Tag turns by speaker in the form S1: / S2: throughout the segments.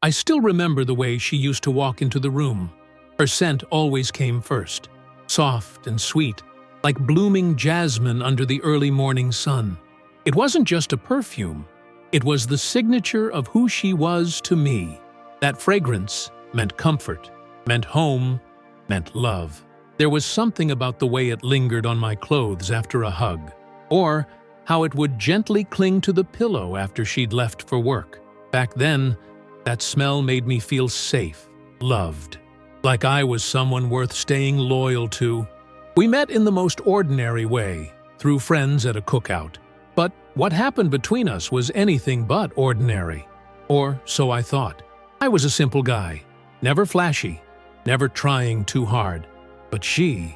S1: I still remember the way she used to walk into the room. Her scent always came first, soft and sweet, like blooming jasmine under the early morning sun. It wasn't just a perfume. It was the signature of who she was to me. That fragrance meant comfort, meant home, meant love. There was something about the way it lingered on my clothes after a hug, or how it would gently cling to the pillow after she'd left for work. Back then, that smell made me feel safe, loved, like I was someone worth staying loyal to. We met in the most ordinary way, through friends at a cookout. But what happened between us was anything but ordinary. Or so I thought. I was a simple guy, never flashy, never trying too hard. But she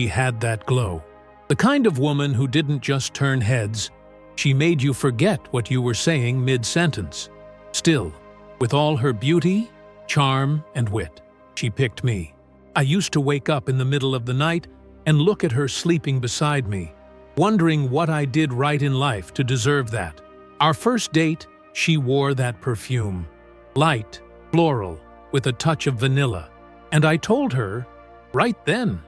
S1: had that glow. The kind of woman who didn't just turn heads, she made you forget what you were saying mid-sentence. Still, with all her beauty, charm, and wit, she picked me. I used to wake up in the middle of the night and look at her sleeping beside me, wondering what I did right in life to deserve that. Our first date, she wore that perfume. Light, floral, with a touch of vanilla. And I told her, right then,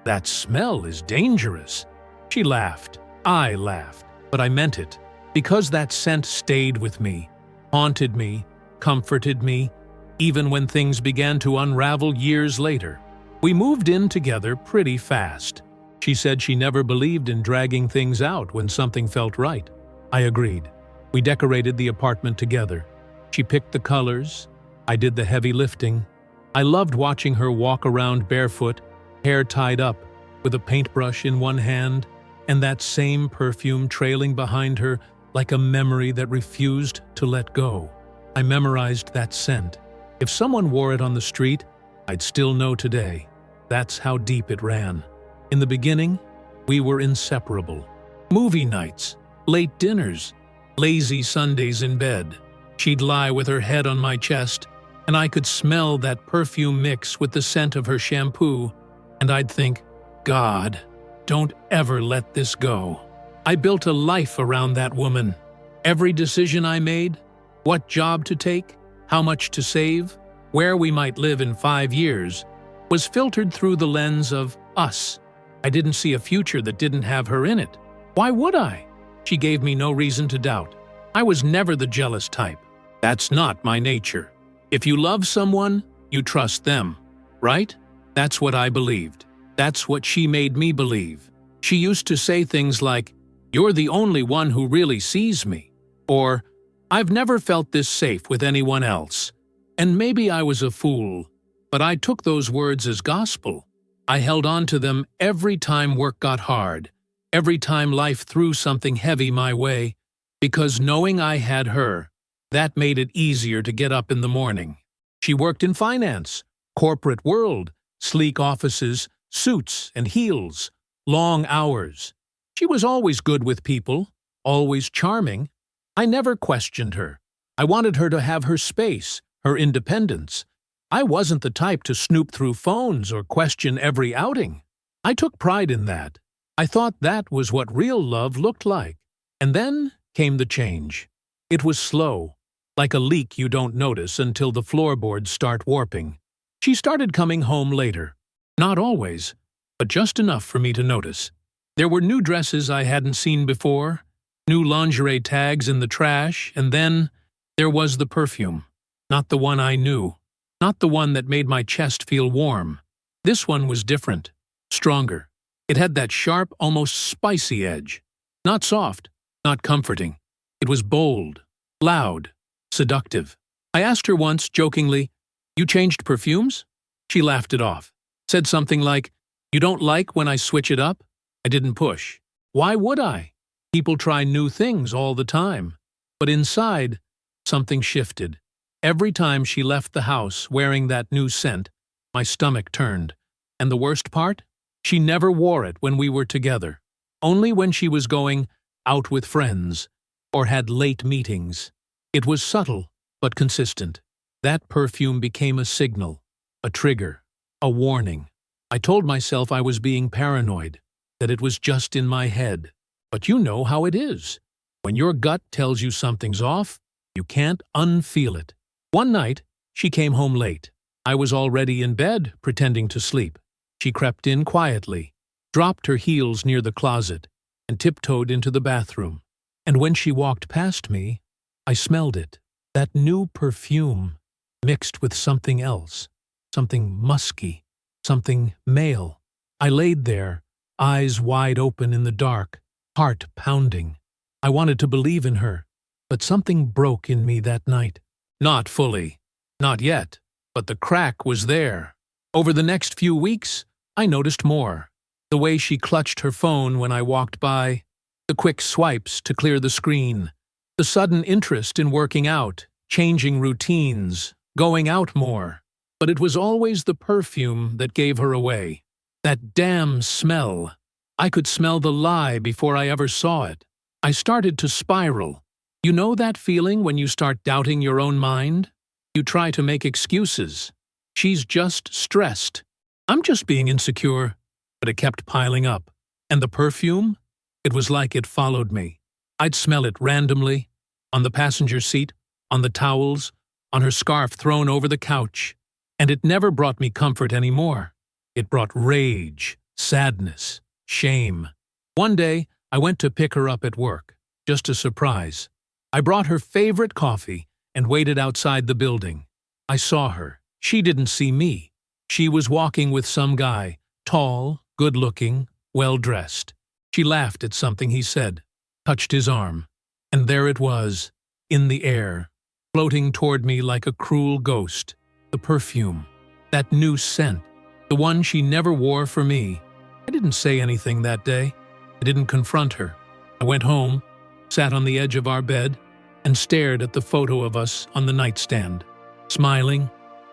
S1: that smell is dangerous. She laughed. I laughed. But I meant it. Because that scent stayed with me, haunted me, comforted me, even when things began to unravel years later. We moved in together pretty fast. She said she never believed in dragging things out when something felt right. I agreed. We decorated the apartment together. She picked the colors. I did the heavy lifting. I loved watching her walk around barefoot, hair tied up, with a paintbrush in one hand, and that same perfume trailing behind her like a memory that refused to let go. I memorized that scent. If someone wore it on the street, I'd still know today. That's how deep it ran. In the beginning, we were inseparable. Movie nights, late dinners, lazy Sundays in bed. She'd lie with her head on my chest, and I could smell that perfume mix with the scent of her shampoo, and I'd think, God, don't ever let this go. I built a life around that woman. Every decision I made, what job to take, how much to save, where we might live in 5 years, was filtered through the lens of us. I didn't see a future that didn't have her in it. Why would I? She gave me no reason to doubt. I was never the jealous type. That's not my nature. If you love someone, you trust them, right? That's what I believed. That's what she made me believe. She used to say things like, "You're the only one who really sees me," or, "I've never felt this safe with anyone else." And maybe I was a fool, but I took those words as gospel. I held on to them every time work got hard, every time life threw something heavy my way, because knowing I had her, that made it easier to get up in the morning. She worked in finance, corporate world, sleek offices, suits and heels, long hours. She was always good with people, always charming. I never questioned her. I wanted her to have her space, her independence. I wasn't the type to snoop through phones or question every outing. I took pride in that. I thought that was what real love looked like. And then came the change. It was slow, like a leak you don't notice until the floorboards start warping. She started coming home later. Not always, but just enough for me to notice. There were new dresses I hadn't seen before, new lingerie tags in the trash, and then there was the perfume. Not the one I knew. Not the one that made my chest feel warm. This one was different, stronger. It had that sharp, almost spicy edge. Not soft, not comforting. It was bold, loud, seductive. I asked her once, jokingly, "You changed perfumes?" She laughed it off. Said something like, "You don't like when I switch it up?" I didn't push. Why would I? People try new things all the time. But inside, something shifted. Every time she left the house wearing that new scent, my stomach turned. And the worst part? She never wore it when we were together. Only when she was going out with friends or had late meetings. It was subtle, but consistent. That perfume became a signal, a trigger, a warning. I told myself I was being paranoid, that it was just in my head. But you know how it is. When your gut tells you something's off, You can't unfeel it. One night, she came home late. I was already in bed, pretending to sleep. She crept in quietly, dropped her heels near the closet, and tiptoed into the bathroom. And when she walked past me, I smelled it. That new perfume, mixed with something else, something musky, something male. I laid there, eyes wide open in the dark, heart pounding. I wanted to believe in her, but something broke in me that night. Not fully. Not yet. But the crack was there. Over the next few weeks, I noticed more. The way she clutched her phone when I walked by, the quick swipes to clear the screen, the sudden interest in working out, changing routines, going out more. But it was always the perfume that gave her away. That damn smell. I could smell the lie before I ever saw it. I started to spiral. You know that feeling when you start doubting your own mind? You try to make excuses. She's just stressed. I'm just being insecure. But it kept piling up. And the perfume? It was like it followed me. I'd smell it randomly, on the passenger seat, on the towels, on her scarf thrown over the couch. And it never brought me comfort anymore. It brought rage, sadness, shame. One day, I went to pick her up at work, just a surprise. I brought her favorite coffee and waited outside the building. I saw her. She didn't see me. She was walking with some guy, tall, good-looking, well-dressed. She laughed at something he said, touched his arm, and there it was, in the air, floating toward me like a cruel ghost. The perfume, that new scent, the one she never wore for me. I didn't say anything that day. I didn't confront her. I went home, sat on the edge of our bed, and stared at the photo of us on the nightstand. Smiling,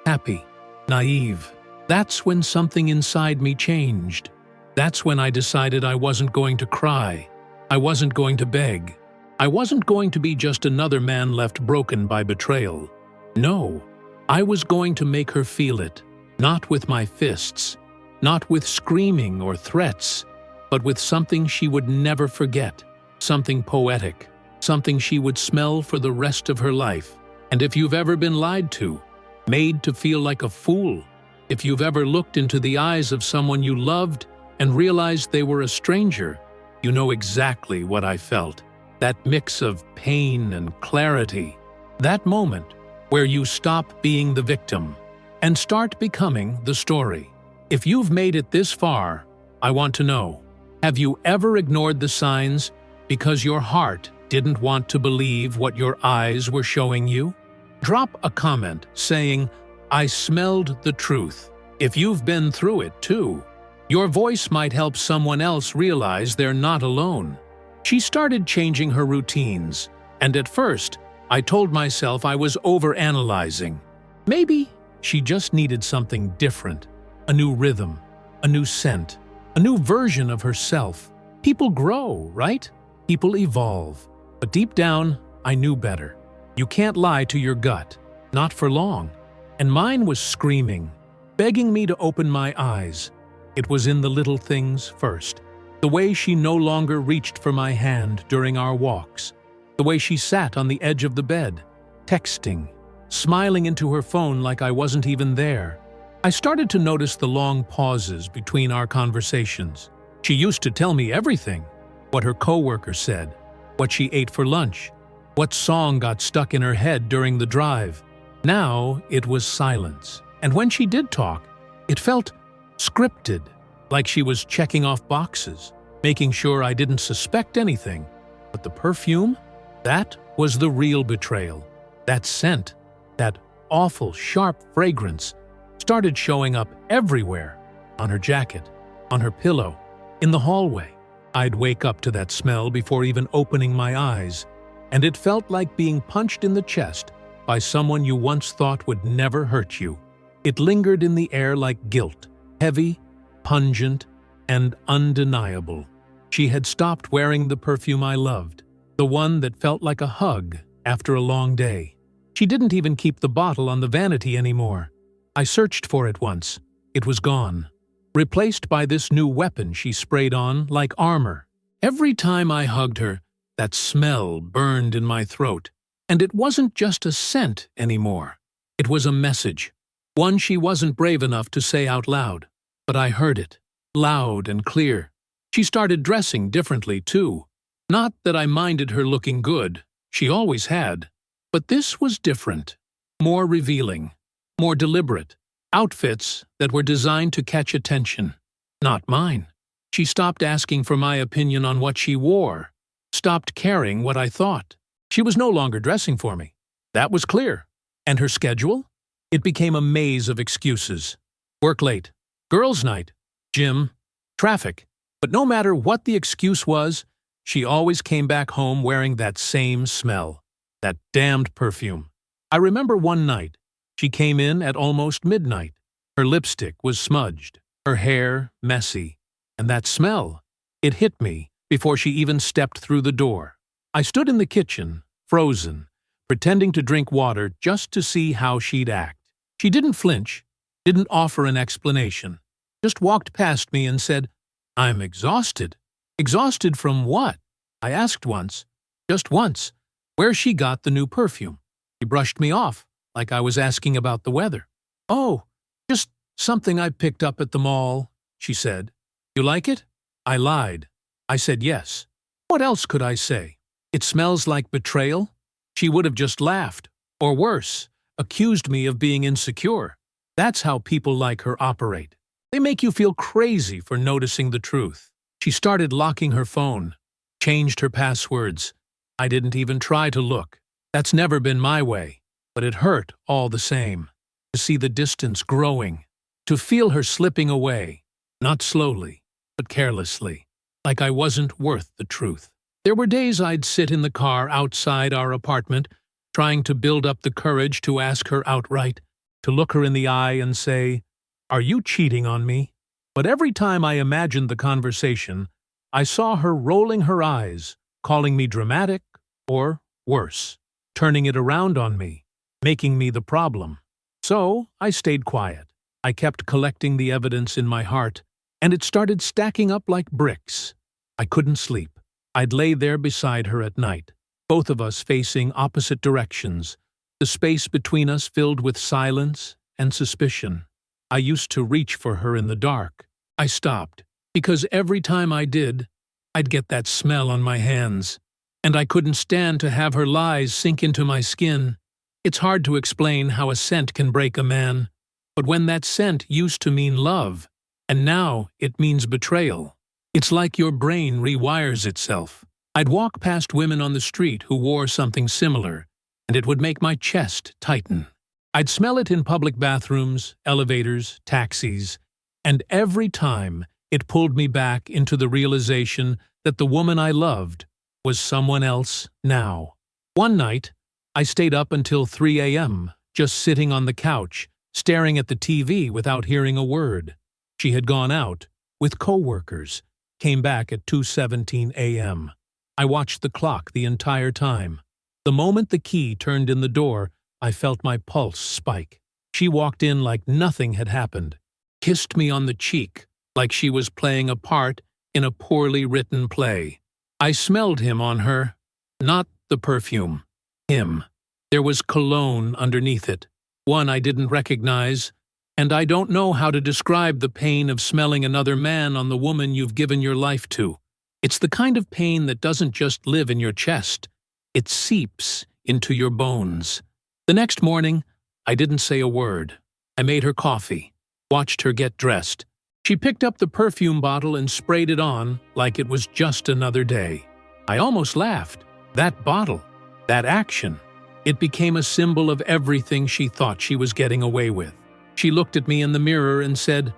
S1: happy, naive. That's when something inside me changed. That's when I decided I wasn't going to cry. I wasn't going to beg. I wasn't going to be just another man left broken by betrayal. No, I was going to make her feel it, not with my fists, not with screaming or threats, but with something she would never forget, something poetic, something she would smell for the rest of her life. And if you've ever been lied to, made to feel like a fool, if you've ever looked into the eyes of someone you loved and realized they were a stranger, you know exactly what I felt. That mix of pain and clarity. That moment where you stop being the victim and start becoming the story. If you've made it this far, I want to know, have you ever ignored the signs because your heart didn't want to believe what your eyes were showing you? Drop a comment saying, I smelled the truth. If you've been through it too, your voice might help someone else realize they're not alone. She started changing her routines, and at first, I told myself I was overanalyzing. Maybe she just needed something different, a new rhythm, a new scent, a new version of herself. People grow, right? People evolve. But deep down, I knew better. You can't lie to your gut, not for long. And mine was screaming, begging me to open my eyes. It was in the little things first. The way she no longer reached for my hand during our walks. The way she sat on the edge of the bed, texting, smiling into her phone like I wasn't even there. I started to notice the long pauses between our conversations. She used to tell me everything. What her coworker said, what she ate for lunch, what song got stuck in her head during the drive. Now it was silence. And when she did talk, it felt scripted, like she was checking off boxes, making sure I didn't suspect anything. But the perfume? That was the real betrayal. That scent, that awful, sharp fragrance, started showing up everywhere. On her jacket, on her pillow, in the hallway. I'd wake up to that smell before even opening my eyes, and it felt like being punched in the chest by someone you once thought would never hurt you. It lingered in the air like guilt, heavy, pungent, and undeniable. She had stopped wearing the perfume I loved, the one that felt like a hug after a long day. She didn't even keep the bottle on the vanity anymore. I searched for it once. It was gone, replaced by this new weapon she sprayed on like armor. Every time I hugged her, that smell burned in my throat. And it wasn't just a scent anymore. It was a message. One she wasn't brave enough to say out loud. But I heard it, loud and clear. She started dressing differently, too. Not that I minded her looking good. She always had. But this was different. More revealing. More deliberate. Outfits that were designed to catch attention. Not mine. She stopped asking for my opinion on what she wore. Stopped caring what I thought. She was no longer dressing for me. That was clear. And her schedule? It became a maze of excuses. Work late. Girls' night. Gym. Traffic. But no matter what the excuse was, she always came back home wearing that same smell. That damned perfume. I remember one night. She came in at almost midnight. Her lipstick was smudged. Her hair messy. And that smell. It hit me before she even stepped through the door. I stood in the kitchen, frozen, pretending to drink water just to see how she'd act. She didn't flinch, didn't offer an explanation, just walked past me and said, "I'm exhausted." Exhausted from what? I asked once, just once, where she got the new perfume. She brushed me off, like I was asking about the weather. "Oh, just something I picked up at the mall," she said. "You like it?" I lied. I said yes. What else could I say? It smells like betrayal? She would have just laughed, or worse, accused me of being insecure. That's how people like her operate. They make you feel crazy for noticing the truth. She started locking her phone, changed her passwords. I didn't even try to look. That's never been my way, but it hurt all the same. To see the distance growing, to feel her slipping away, not slowly, but carelessly, like I wasn't worth the truth. There were days I'd sit in the car outside our apartment, trying to build up the courage to ask her outright, to look her in the eye and say, "Are you cheating on me?" But every time I imagined the conversation, I saw her rolling her eyes, calling me dramatic, or worse, turning it around on me, making me the problem. So I stayed quiet. I kept collecting the evidence in my heart, and it started stacking up like bricks. I couldn't sleep. I'd lay there beside her at night, both of us facing opposite directions, the space between us filled with silence and suspicion. I used to reach for her in the dark. I stopped, because every time I did, I'd get that smell on my hands, and I couldn't stand to have her lies sink into my skin. It's hard to explain how a scent can break a man, but when that scent used to mean love, and now it means betrayal, it's like your brain rewires itself. I'd walk past women on the street who wore something similar, and it would make my chest tighten. I'd smell it in public bathrooms, elevators, taxis, and every time it pulled me back into the realization that the woman I loved was someone else now. One night, I stayed up until 3 a.m., just sitting on the couch, staring at the TV without hearing a word. She had gone out, with coworkers, came back at 2:17 a.m. I watched the clock the entire time. The moment the key turned in the door, I felt my pulse spike. She walked in like nothing had happened, kissed me on the cheek like she was playing a part in a poorly written play. I smelled him on her, not the perfume. Him. There was cologne underneath it, one I didn't recognize, and I don't know how to describe the pain of smelling another man on the woman you've given your life to. It's the kind of pain that doesn't just live in your chest. It seeps into your bones. The next morning, I didn't say a word. I made her coffee, watched her get dressed. She picked up the perfume bottle and sprayed it on like it was just another day. I almost laughed. That bottle, that action, it became a symbol of everything she thought she was getting away with. She looked at me in the mirror and said,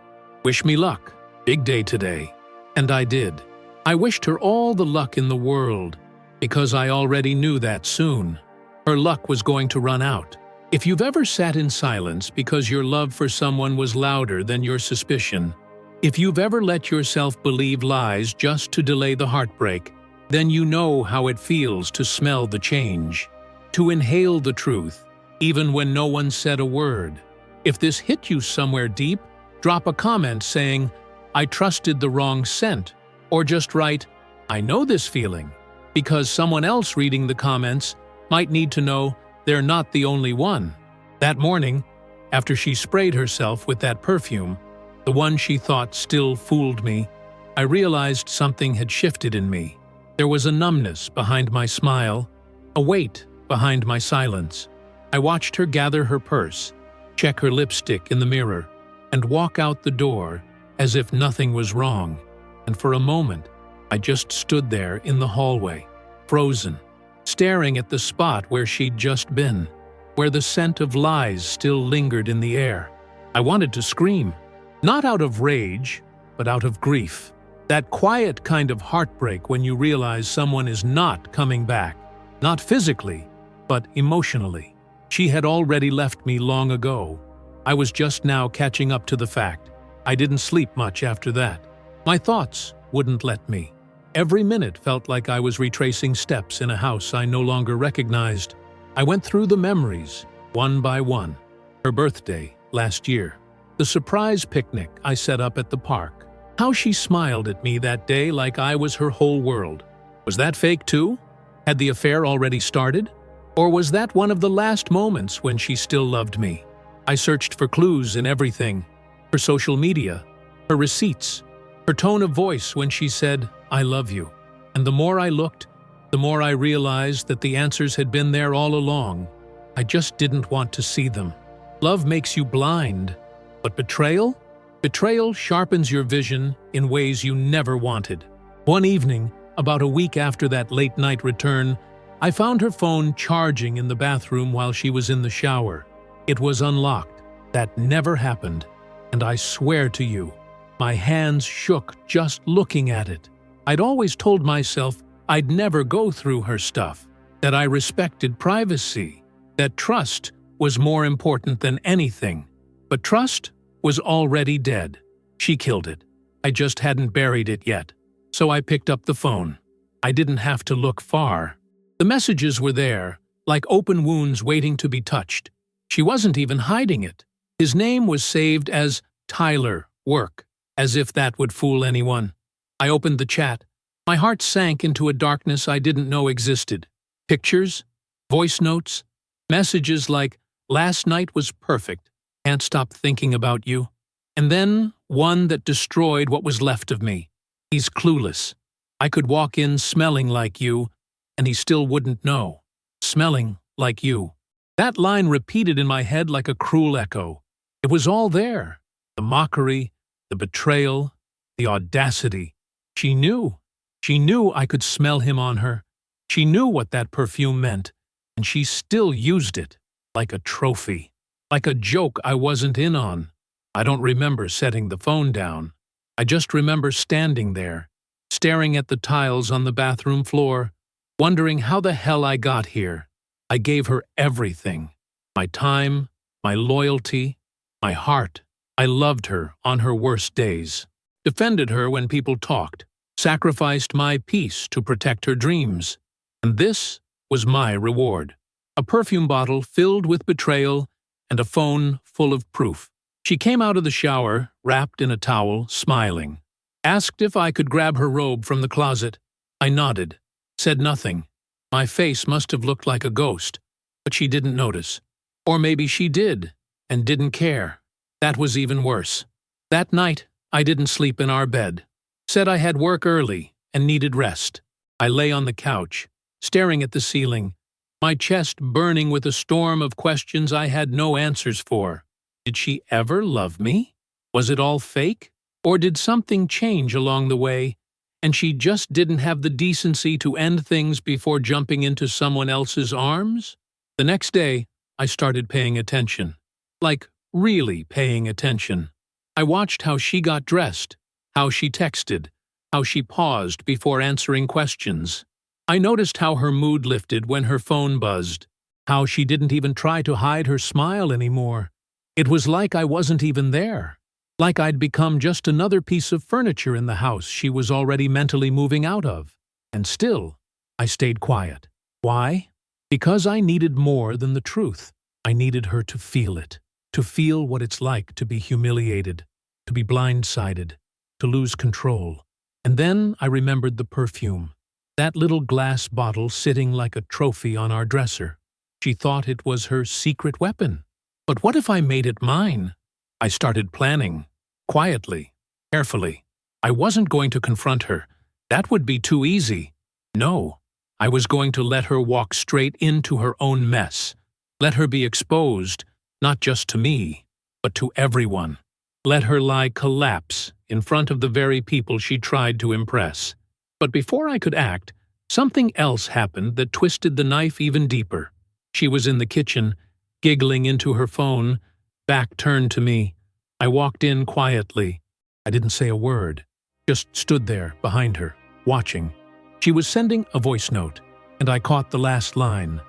S1: "Wish me luck. Big day today." And I did. I wished her all the luck in the world, because I already knew that soon. Her luck was going to run out. If you've ever sat in silence because your love for someone was louder than your suspicion, if you've ever let yourself believe lies just to delay the heartbreak, then you know how it feels to smell the change, to inhale the truth, even when no one said a word. If this hit you somewhere deep, drop a comment saying, "I trusted the wrong scent," or just write, "I know this feeling," because someone else reading the comments might need to know they're not the only one. That morning, after she sprayed herself with that perfume, the one she thought still fooled me, I realized something had shifted in me. There was a numbness behind my smile, a weight behind my silence. I watched her gather her purse, check her lipstick in the mirror, and walk out the door as if nothing was wrong. And for a moment, I just stood there in the hallway, frozen, staring at the spot where she'd just been, where the scent of lies still lingered in the air. I wanted to scream, not out of rage, but out of grief. That quiet kind of heartbreak when you realize someone is not coming back, not physically, but emotionally. She had already left me long ago. I was just now catching up to the fact. I didn't sleep much after that. My thoughts wouldn't let me. Every minute felt like I was retracing steps in a house I no longer recognized. I went through the memories, one by one. Her birthday, last year. The surprise picnic I set up at the park. How she smiled at me that day like I was her whole world. Was that fake too? Had the affair already started? Or was that one of the last moments when she still loved me? I searched for clues in everything. Her social media, her receipts, her tone of voice when she said, "I love you." And the more I looked, the more I realized that the answers had been there all along. I just didn't want to see them. Love makes you blind, but betrayal? Betrayal sharpens your vision in ways you never wanted. One evening, about a week after that late-night return, I found her phone charging in the bathroom while she was in the shower. It was unlocked. That never happened. And I swear to you, my hands shook just looking at it. I'd always told myself I'd never go through her stuff, that I respected privacy, that trust was more important than anything. But trust was already dead. She killed it. I just hadn't buried it yet. So I picked up the phone. I didn't have to look far. The messages were there, like open wounds waiting to be touched. She wasn't even hiding it. His name was saved as Tyler Work, as if that would fool anyone. I opened the chat. My heart sank into a darkness I didn't know existed. Pictures, voice notes, messages like, "Last night was perfect. Can't stop thinking about you." And then one that destroyed what was left of me. "He's clueless. I could walk in smelling like you, and he still wouldn't know. Smelling like you." That line repeated in my head like a cruel echo. It was all there. The mockery, the betrayal, the audacity. She knew. She knew I could smell him on her. She knew what that perfume meant, and she still used it, like a trophy, like a joke I wasn't in on. I don't remember setting the phone down. I just remember standing there, staring at the tiles on the bathroom floor, wondering how the hell I got here. I gave her everything. My time, my loyalty, my heart. I loved her on her worst days, defended her when people talked, sacrificed my peace to protect her dreams. And this was my reward. A perfume bottle filled with betrayal and a phone full of proof. She came out of the shower, wrapped in a towel, smiling. Asked if I could grab her robe from the closet. I nodded, said nothing. My face must have looked like a ghost, but she didn't notice. Or maybe she did, and didn't care. That was even worse. That night, I didn't sleep in our bed. Said I had work early and needed rest. I lay on the couch, staring at the ceiling, my chest burning with a storm of questions I had no answers for. Did she ever love me? Was it all fake? Or did something change along the way, and she just didn't have the decency to end things before jumping into someone else's arms? The next day, I started paying attention. Like, really paying attention. I watched how she got dressed, how she texted, how she paused before answering questions. I noticed how her mood lifted when her phone buzzed, how she didn't even try to hide her smile anymore. It was like I wasn't even there, like I'd become just another piece of furniture in the house she was already mentally moving out of. And still, I stayed quiet. Why? Because I needed more than the truth. I needed her to feel it, to feel what it's like to be humiliated, to be blindsided, to lose control. And then I remembered the perfume. That little glass bottle sitting like a trophy on our dresser. She thought it was her secret weapon. But what if I made it mine? I started planning. Quietly. Carefully. I wasn't going to confront her. That would be too easy. No. I was going to let her walk straight into her own mess. Let her be exposed, not just to me, but to everyone. Let her lie collapse in front of the very people she tried to impress. But before I could act, something else happened that twisted the knife even deeper. She was in the kitchen, giggling into her phone, back turned to me. I walked in quietly. I didn't say a word, just stood there behind her, watching. She was sending a voice note, and I caught the last line.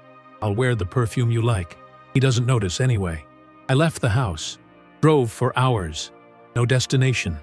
S1: "I'll wear the perfume you like. He doesn't notice anyway." I left the house, drove for hours. No destination,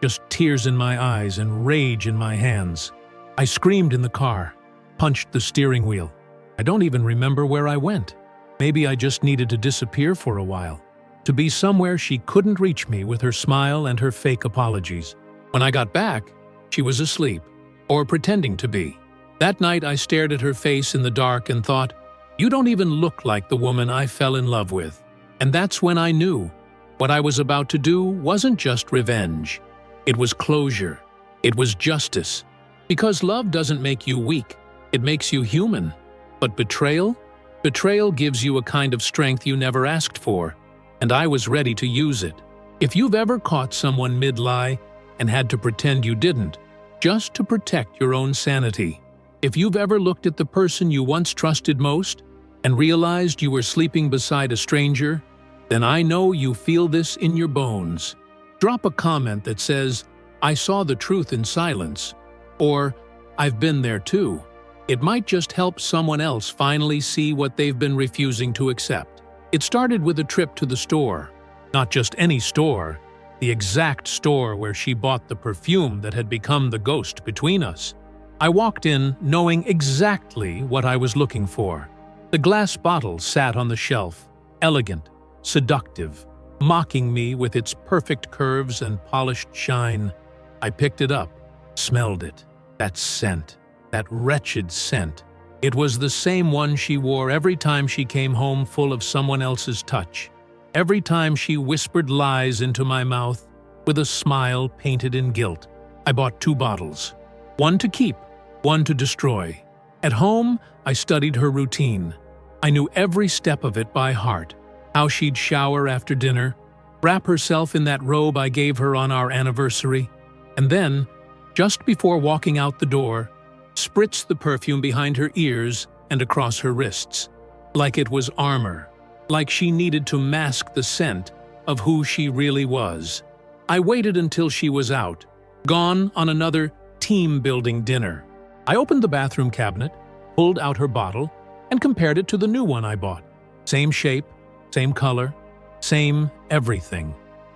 S1: just tears in my eyes and rage in my hands. I screamed in the car, punched the steering wheel. I don't even remember where I went. Maybe I just needed to disappear for a while, to be somewhere she couldn't reach me with her smile and her fake apologies. When I got back, she was asleep, or pretending to be. That night I stared at her face in the dark and thought, "You don't even look like the woman I fell in love with." And that's when I knew what I was about to do wasn't just revenge. It was closure. It was justice. Because love doesn't make you weak, it makes you human. But betrayal? Betrayal gives you a kind of strength you never asked for, and I was ready to use it. If you've ever caught someone mid-lie and had to pretend you didn't, just to protect your own sanity. If you've ever looked at the person you once trusted most and realized you were sleeping beside a stranger, then I know you feel this in your bones. Drop a comment that says, "I saw the truth in silence," or "I've been there too." It might just help someone else finally see what they've been refusing to accept. It started with a trip to the store. Not just any store, the exact store where she bought the perfume that had become the ghost between us. I walked in knowing exactly what I was looking for. The glass bottle sat on the shelf, elegant, seductive, mocking me with its perfect curves and polished shine. I picked it up, smelled it. That scent, that wretched scent. It was the same one she wore every time she came home full of someone else's touch. Every time she whispered lies into my mouth with a smile painted in guilt. I bought 2 bottles. One to keep, one to destroy. At home, I studied her routine. I knew every step of it by heart. How she'd shower after dinner, wrap herself in that robe I gave her on our anniversary, and then, just before walking out the door, spritz the perfume behind her ears and across her wrists, like it was armor, like she needed to mask the scent of who she really was. I waited until she was out, gone on another team-building dinner. I opened the bathroom cabinet, pulled out her bottle, and compared it to the new one I bought. Same shape, same color, same everything.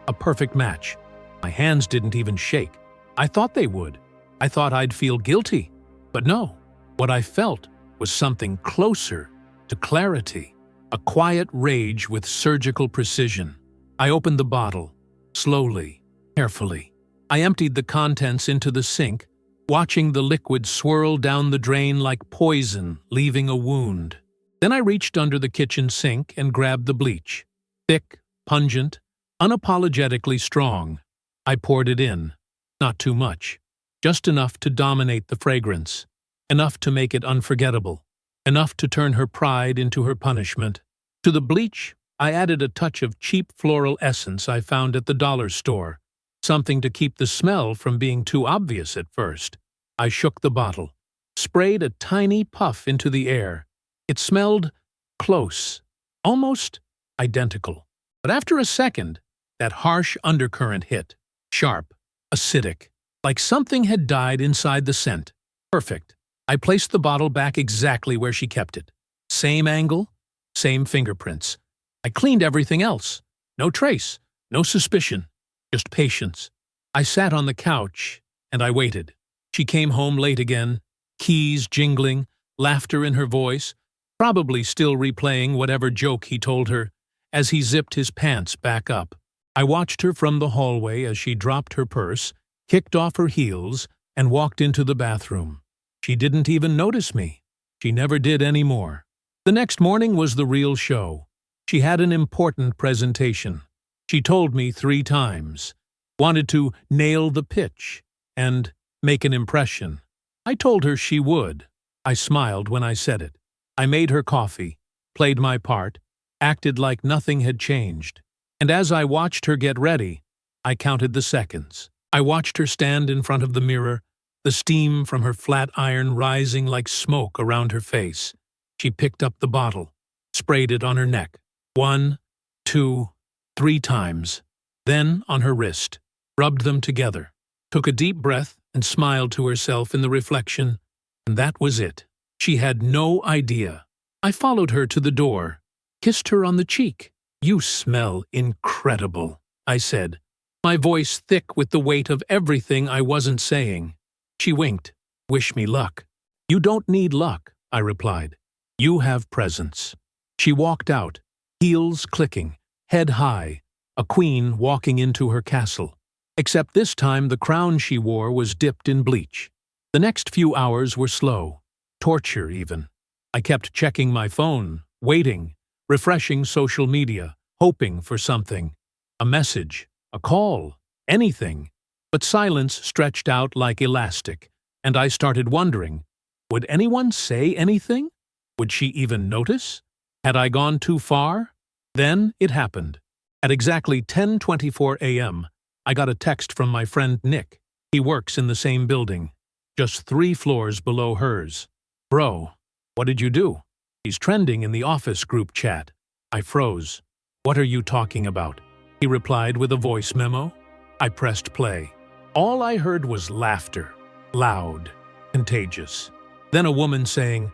S1: A perfect match. My hands didn't even shake. I thought they would. I thought I'd feel guilty. But no, what I felt was something closer to clarity. A quiet rage with surgical precision. I opened the bottle, slowly, carefully. I emptied the contents into the sink, watching the liquid swirl down the drain like poison leaving a wound. Then I reached under the kitchen sink and grabbed the bleach. Thick, pungent, unapologetically strong. I poured it in. Not too much. Just enough to dominate the fragrance. Enough to make it unforgettable. Enough to turn her pride into her punishment. To the bleach, I added a touch of cheap floral essence I found at the dollar store. Something to keep the smell from being too obvious at first. I shook the bottle. Sprayed a tiny puff into the air. It smelled close. Almost identical. But after a second, that harsh undercurrent hit. Sharp. Acidic. Like something had died inside the scent. Perfect. I placed the bottle back exactly where she kept it. Same angle, same fingerprints. I cleaned everything else. No trace, no suspicion, just patience. I sat on the couch, and I waited. She came home late again, keys jingling, laughter in her voice, probably still replaying whatever joke he told her, as he zipped his pants back up. I watched her from the hallway as she dropped her purse, kicked off her heels, and walked into the bathroom. She didn't even notice me. She never did anymore. The next morning was the real show. She had an important presentation. She told me 3 times. Wanted to nail the pitch and make an impression. I told her she would. I smiled when I said it. I made her coffee, played my part, acted like nothing had changed. And as I watched her get ready, I counted the seconds. I watched her stand in front of the mirror, the steam from her flat iron rising like smoke around her face. She picked up the bottle, sprayed it on her neck. 1, 2, 3 times. Then on her wrist, rubbed them together, took a deep breath and smiled to herself in the reflection, and that was it. She had no idea. I followed her to the door, kissed her on the cheek. "You smell incredible," I said, my voice thick with the weight of everything I wasn't saying. She winked. "Wish me luck." "You don't need luck," I replied. "You have presence." She walked out, heels clicking, head high, a queen walking into her castle. Except this time the crown she wore was dipped in bleach. The next few hours were slow, torture even. I kept checking my phone, waiting, refreshing social media, hoping for something. A message, a call, anything. But silence stretched out like elastic, and I started wondering, would anyone say anything? Would she even notice? Had I gone too far? Then it happened. At exactly 10:24 a.m., I got a text from my friend Nick. He works in the same building, just 3 floors below hers. "Bro, what did you do? He's trending in the office group chat." I froze. "What are you talking about?" He replied with a voice memo. I pressed play. All I heard was laughter, loud, contagious. Then a woman saying,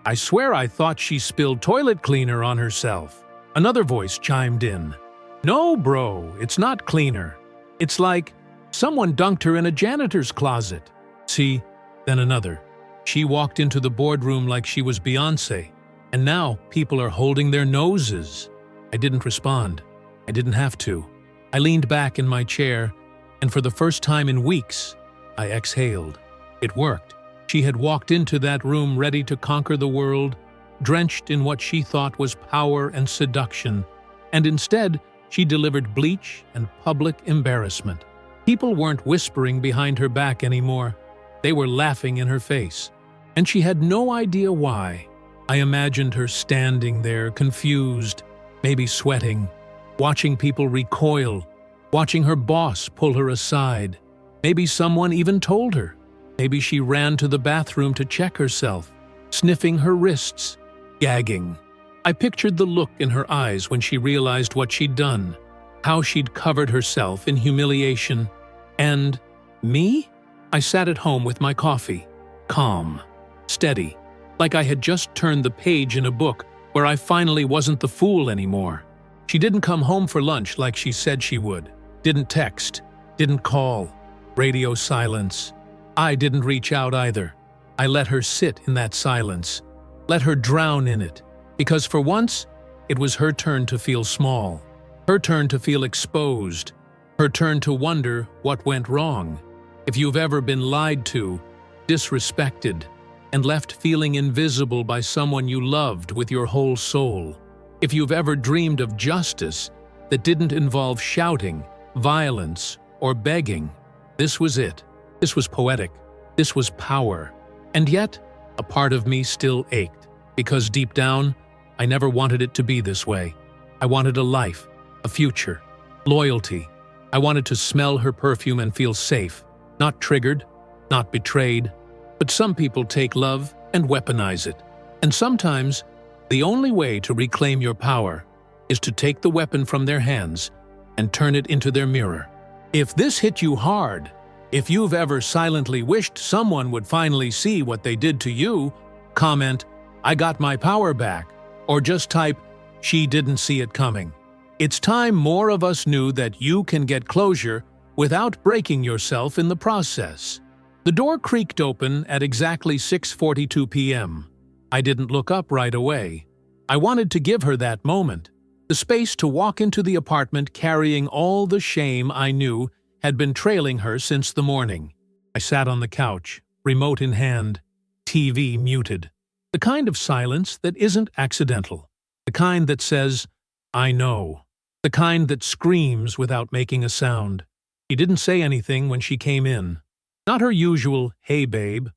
S1: "I swear I thought she spilled toilet cleaner on herself." Another voice chimed in. "No, bro, it's not cleaner. It's like someone dunked her in a janitor's closet." See, then another. "She walked into the boardroom like she was Beyoncé, and now people are holding their noses." I didn't respond. I didn't have to. I leaned back in my chair, and for the first time in weeks, I exhaled. It worked. She had walked into that room ready to conquer the world, drenched in what she thought was power and seduction, and instead, she delivered bleach and public embarrassment. People weren't whispering behind her back anymore. They were laughing in her face. And she had no idea why. I imagined her standing there, confused, maybe sweating, watching people recoil, watching her boss pull her aside. Maybe someone even told her. Maybe she ran to the bathroom to check herself, sniffing her wrists, gagging. I pictured the look in her eyes when she realized what she'd done, how she'd covered herself in humiliation. And me? I sat at home with my coffee, calm, steady, like I had just turned the page in a book where I finally wasn't the fool anymore. She didn't come home for lunch like she said she would, didn't text, didn't call, radio silence. I didn't reach out either. I let her sit in that silence, let her drown in it. Because for once, it was her turn to feel small, her turn to feel exposed, her turn to wonder what went wrong. If you've ever been lied to, disrespected, and left feeling invisible by someone you loved with your whole soul, if you've ever dreamed of justice that didn't involve shouting, violence, or begging, this was it. This was poetic. This was power. And yet, a part of me still ached, because deep down, I never wanted it to be this way. I wanted a life, a future, loyalty. I wanted to smell her perfume and feel safe, not triggered, not betrayed. But some people take love and weaponize it. And sometimes, the only way to reclaim your power is to take the weapon from their hands and turn it into their mirror. If this hit you hard, if you've ever silently wished someone would finally see what they did to you, comment, "I got my power back," or just type, "She didn't see it coming." It's time more of us knew that you can get closure without breaking yourself in the process. The door creaked open at exactly 6:42 p.m. I didn't look up right away. I wanted to give her that moment, the space to walk into the apartment carrying all the shame I knew had been trailing her since the morning. I sat on the couch, remote in hand, TV muted. The kind of silence that isn't accidental. The kind that says, "I know." The kind that screams without making a sound. She didn't say anything when she came in. Not her usual, "Hey, babe."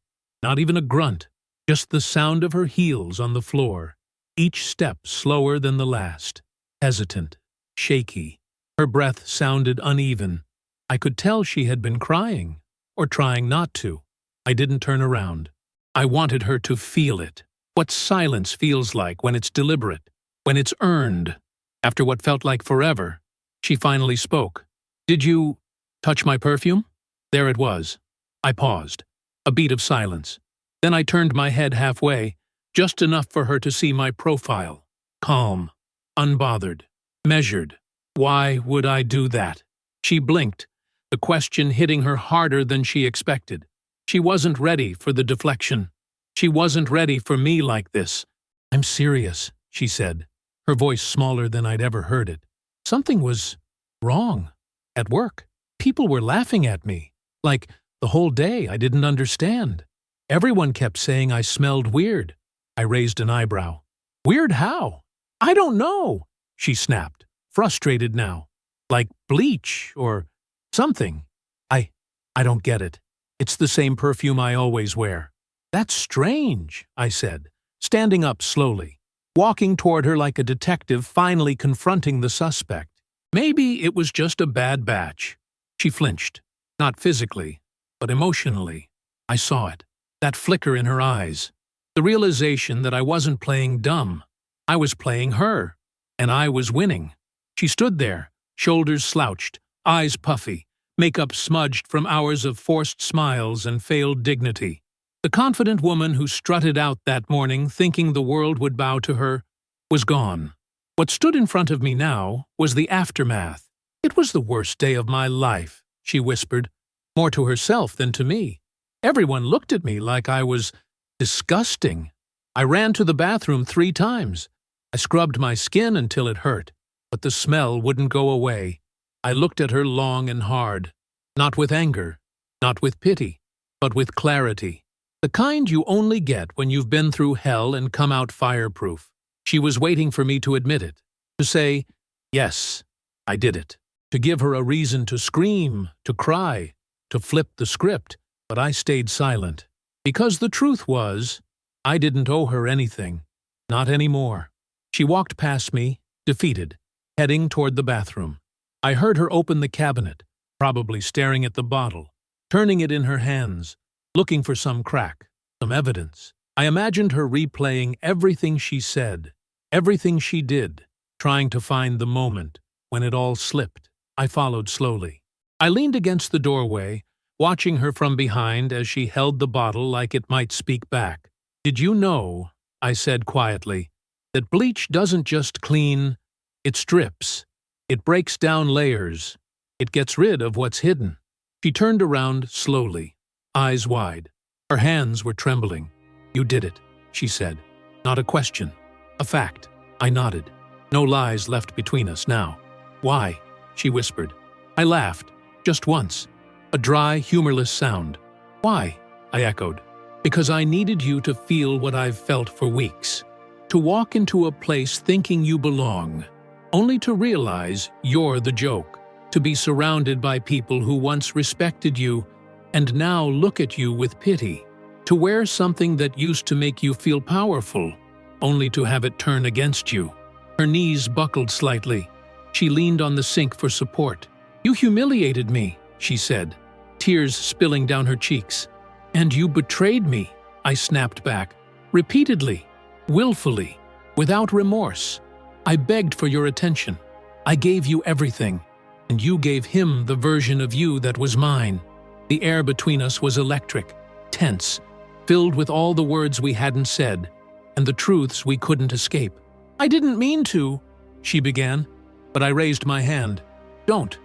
S1: Not even a grunt. Just the sound of her heels on the floor. Each step slower than the last. Hesitant. Shaky. Her breath sounded uneven. I could tell she had been crying, or trying not to. I didn't turn around. I wanted her to feel it. What silence feels like when it's deliberate, when it's earned. After what felt like forever, she finally spoke. "Did you touch my perfume?" There it was. I paused. A beat of silence. Then I turned my head halfway, just enough for her to see my profile. Calm. Unbothered. Measured. Why would I do that? She blinked, the question hitting her harder than she expected. She wasn't ready for the deflection. She wasn't ready for me like this. "I'm serious," she said, her voice smaller than I'd ever heard it. Something was wrong. At work, people were laughing at me. Like, the whole day I didn't understand. Everyone kept saying I smelled weird. I raised an eyebrow. "Weird how?" "I don't know," she snapped, frustrated now. "Like bleach or something. I don't get it. It's the same perfume I always wear." "That's strange," I said, standing up slowly, walking toward her like a detective finally confronting the suspect. Maybe it was just a bad batch. She flinched, not physically, but emotionally. I saw it, that flicker in her eyes, the realization that I wasn't playing dumb. I was playing her, and I was winning. She stood there, shoulders slouched, eyes puffy, makeup smudged from hours of forced smiles and failed dignity. The confident woman who strutted out that morning thinking the world would bow to her was gone. What stood in front of me now was the aftermath. "It was the worst day of my life," she whispered, more to herself than to me. Everyone looked at me like I was disgusting. I ran to the bathroom 3 times. I scrubbed my skin until it hurt, but the smell wouldn't go away. I looked at her long and hard, not with anger, not with pity, but with clarity. The kind you only get when you've been through hell and come out fireproof. She was waiting for me to admit it, to say, "Yes, I did it," to give her a reason to scream, to cry, to flip the script, but I stayed silent. Because the truth was, I didn't owe her anything, not anymore. She walked past me, defeated, heading toward the bathroom. I heard her open the cabinet, probably staring at the bottle, turning it in her hands, looking for some crack, some evidence. I imagined her replaying everything she said, everything she did, trying to find the moment when it all slipped. I followed slowly. I leaned against the doorway, watching her from behind as she held the bottle like it might speak back. "Did you know," I said quietly, "that bleach doesn't just clean, it strips. It breaks down layers. It gets rid of what's hidden." She turned around slowly, eyes wide. Her hands were trembling. "You did it," she said. Not a question, a fact. I nodded. No lies left between us now. "Why?" she whispered. I laughed, just once. A dry, humorless sound. "Why?" I echoed. "Because I needed you to feel what I've felt for weeks. To walk into a place thinking you belong, only to realize you're the joke. To be surrounded by people who once respected you and now look at you with pity. To wear something that used to make you feel powerful, only to have it turn against you." Her knees buckled slightly. She leaned on the sink for support. "You humiliated me," she said, tears spilling down her cheeks. "And you betrayed me," I snapped back. "Repeatedly, willfully, without remorse. I begged for your attention. I gave you everything, and you gave him the version of you that was mine." The air between us was electric, tense, filled with all the words we hadn't said, and the truths we couldn't escape. "I didn't mean to," she began, but I raised my hand. Don't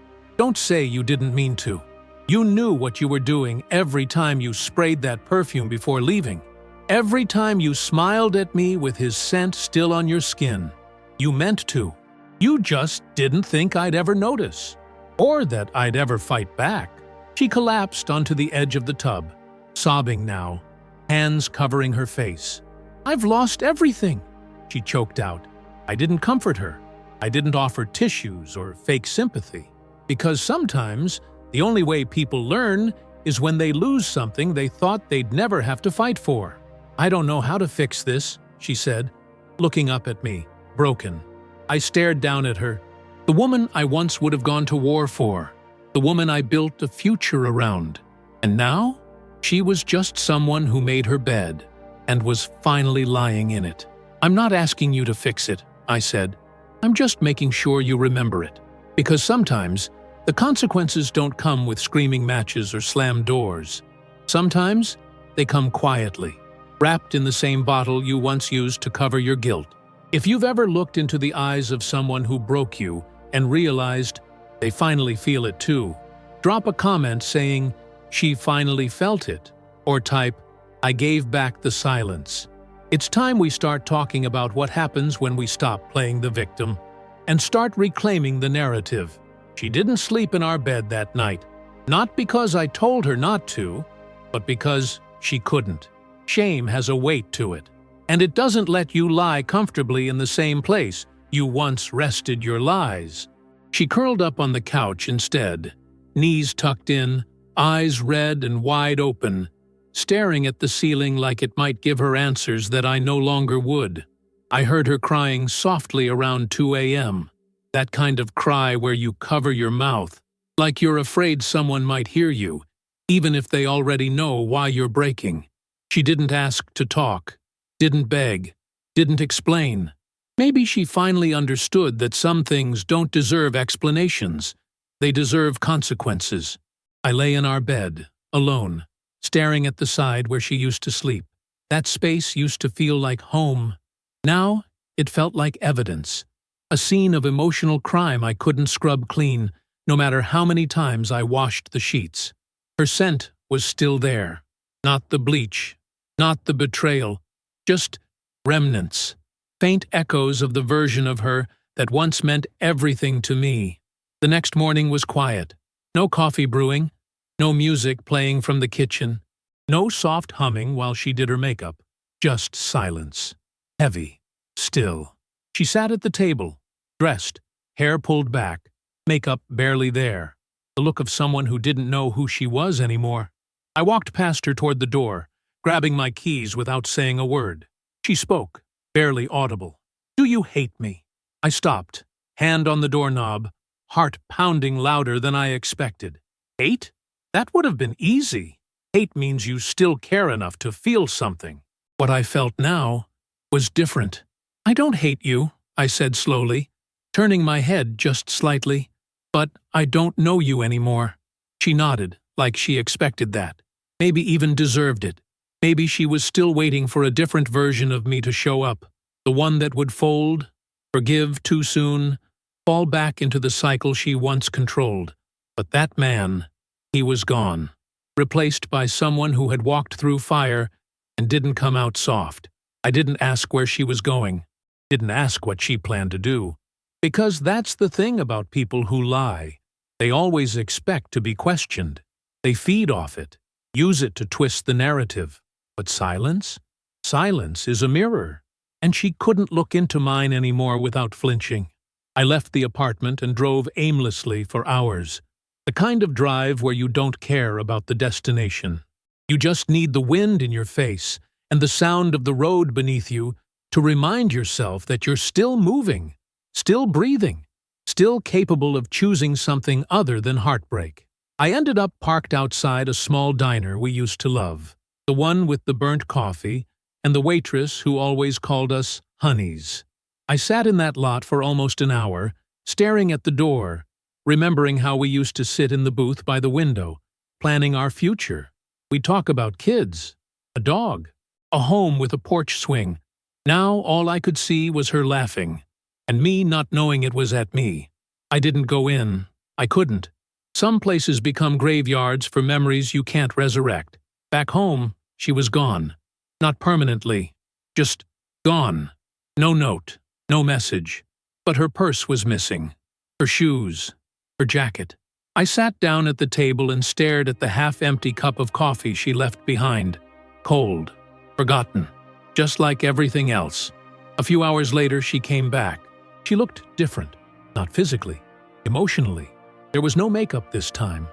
S1: say you didn't mean to. You knew what you were doing every time you sprayed that perfume before leaving. Every time you smiled at me with his scent still on your skin. You meant to. You just didn't think I'd ever notice, or that I'd ever fight back. She collapsed onto the edge of the tub, sobbing now, hands covering her face. "I've lost everything," she choked out. I didn't comfort her. I didn't offer tissues or fake sympathy. Because sometimes the only way people learn is when they lose something they thought they'd never have to fight for. "I don't know how to fix this," she said, looking up at me, broken. I stared down at her. The woman I once would have gone to war for. The woman I built a future around. And now, she was just someone who made her bed and was finally lying in it. "I'm not asking you to fix it," I said. "I'm just making sure you remember it. Because sometimes, the consequences don't come with screaming matches or slammed doors. Sometimes, they come quietly, wrapped in the same bottle you once used to cover your guilt. If you've ever looked into the eyes of someone who broke you and realized they finally feel it too, drop a comment saying, 'She finally felt it,' or type, 'I gave back the silence.' It's time we start talking about what happens when we stop playing the victim and start reclaiming the narrative. She didn't sleep in our bed that night, not because I told her not to, but because she couldn't. Shame has a weight to it, and it doesn't let you lie comfortably in the same place you once rested your lies." She curled up on the couch instead, knees tucked in, eyes red and wide open, staring at the ceiling like it might give her answers that I no longer would. I heard her crying softly around 2 a.m., that kind of cry where you cover your mouth, like you're afraid someone might hear you, even if they already know why you're breaking. She didn't ask to talk, didn't beg, didn't explain. Maybe she finally understood that some things don't deserve explanations. They deserve consequences. I lay in our bed, alone, staring at the side where she used to sleep. That space used to feel like home. Now, it felt like evidence. A scene of emotional crime I couldn't scrub clean, no matter how many times I washed the sheets. Her scent was still there. Not the bleach, not the betrayal, just remnants. Faint echoes of the version of her that once meant everything to me. The next morning was quiet. No coffee brewing, no music playing from the kitchen, no soft humming while she did her makeup. Just silence. Heavy. Still. She sat at the table, dressed, hair pulled back, makeup barely there. The look of someone who didn't know who she was anymore. I walked past her toward the door, grabbing my keys without saying a word. She spoke. Barely audible. "Do you hate me?" I stopped, hand on the doorknob, heart pounding louder than I expected. Hate? That would have been easy. Hate means you still care enough to feel something. What I felt now was different. "I don't hate you," I said slowly, turning my head just slightly. "But I don't know you anymore." She nodded, like she expected that. Maybe even deserved it. Maybe she was still waiting for a different version of me to show up, the one that would fold, forgive too soon, fall back into the cycle she once controlled. But that man, he was gone, replaced by someone who had walked through fire and didn't come out soft. I didn't ask where she was going, didn't ask what she planned to do. Because that's the thing about people who lie. They always expect to be questioned. They feed off it, use it to twist the narrative. But silence? Silence is a mirror, and she couldn't look into mine anymore without flinching. I left the apartment and drove aimlessly for hours, the kind of drive where you don't care about the destination. You just need the wind in your face and the sound of the road beneath you to remind yourself that you're still moving, still breathing, still capable of choosing something other than heartbreak. I ended up parked outside a small diner we used to love. The one with the burnt coffee, and the waitress who always called us honeys. I sat in that lot for almost an hour, staring at the door, remembering how we used to sit in the booth by the window, planning our future. We'd talk about kids, a dog, a home with a porch swing. Now all I could see was her laughing, and me not knowing it was at me. I didn't go in. I couldn't. Some places become graveyards for memories you can't resurrect. Back home, she was gone. Not permanently. Just gone. No note. No message. But her purse was missing. Her shoes. Her jacket. I sat down at the table and stared at the half-empty cup of coffee she left behind. Cold. forgotten, just like everything else. A few hours later, she came back. She looked different, not physically, emotionally. There was no makeup this time,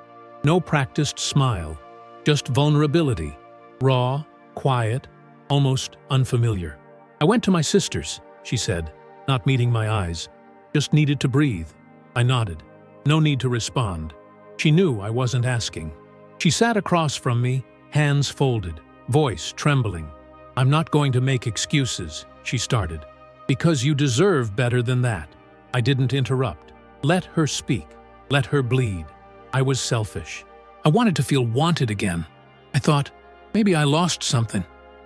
S1: no practiced smile, just vulnerability, raw, quiet, almost unfamiliar. "I went to my sister's," she said, not meeting my eyes. "Just needed to breathe." I nodded. No need to respond. She knew I wasn't asking. She sat across from me, hands folded, voice trembling. "I'm not going to make excuses," she started. "Because you deserve better than that." I didn't interrupt. Let her speak. Let her bleed. I was selfish. I wanted to feel wanted again. I thought, maybe I lost something.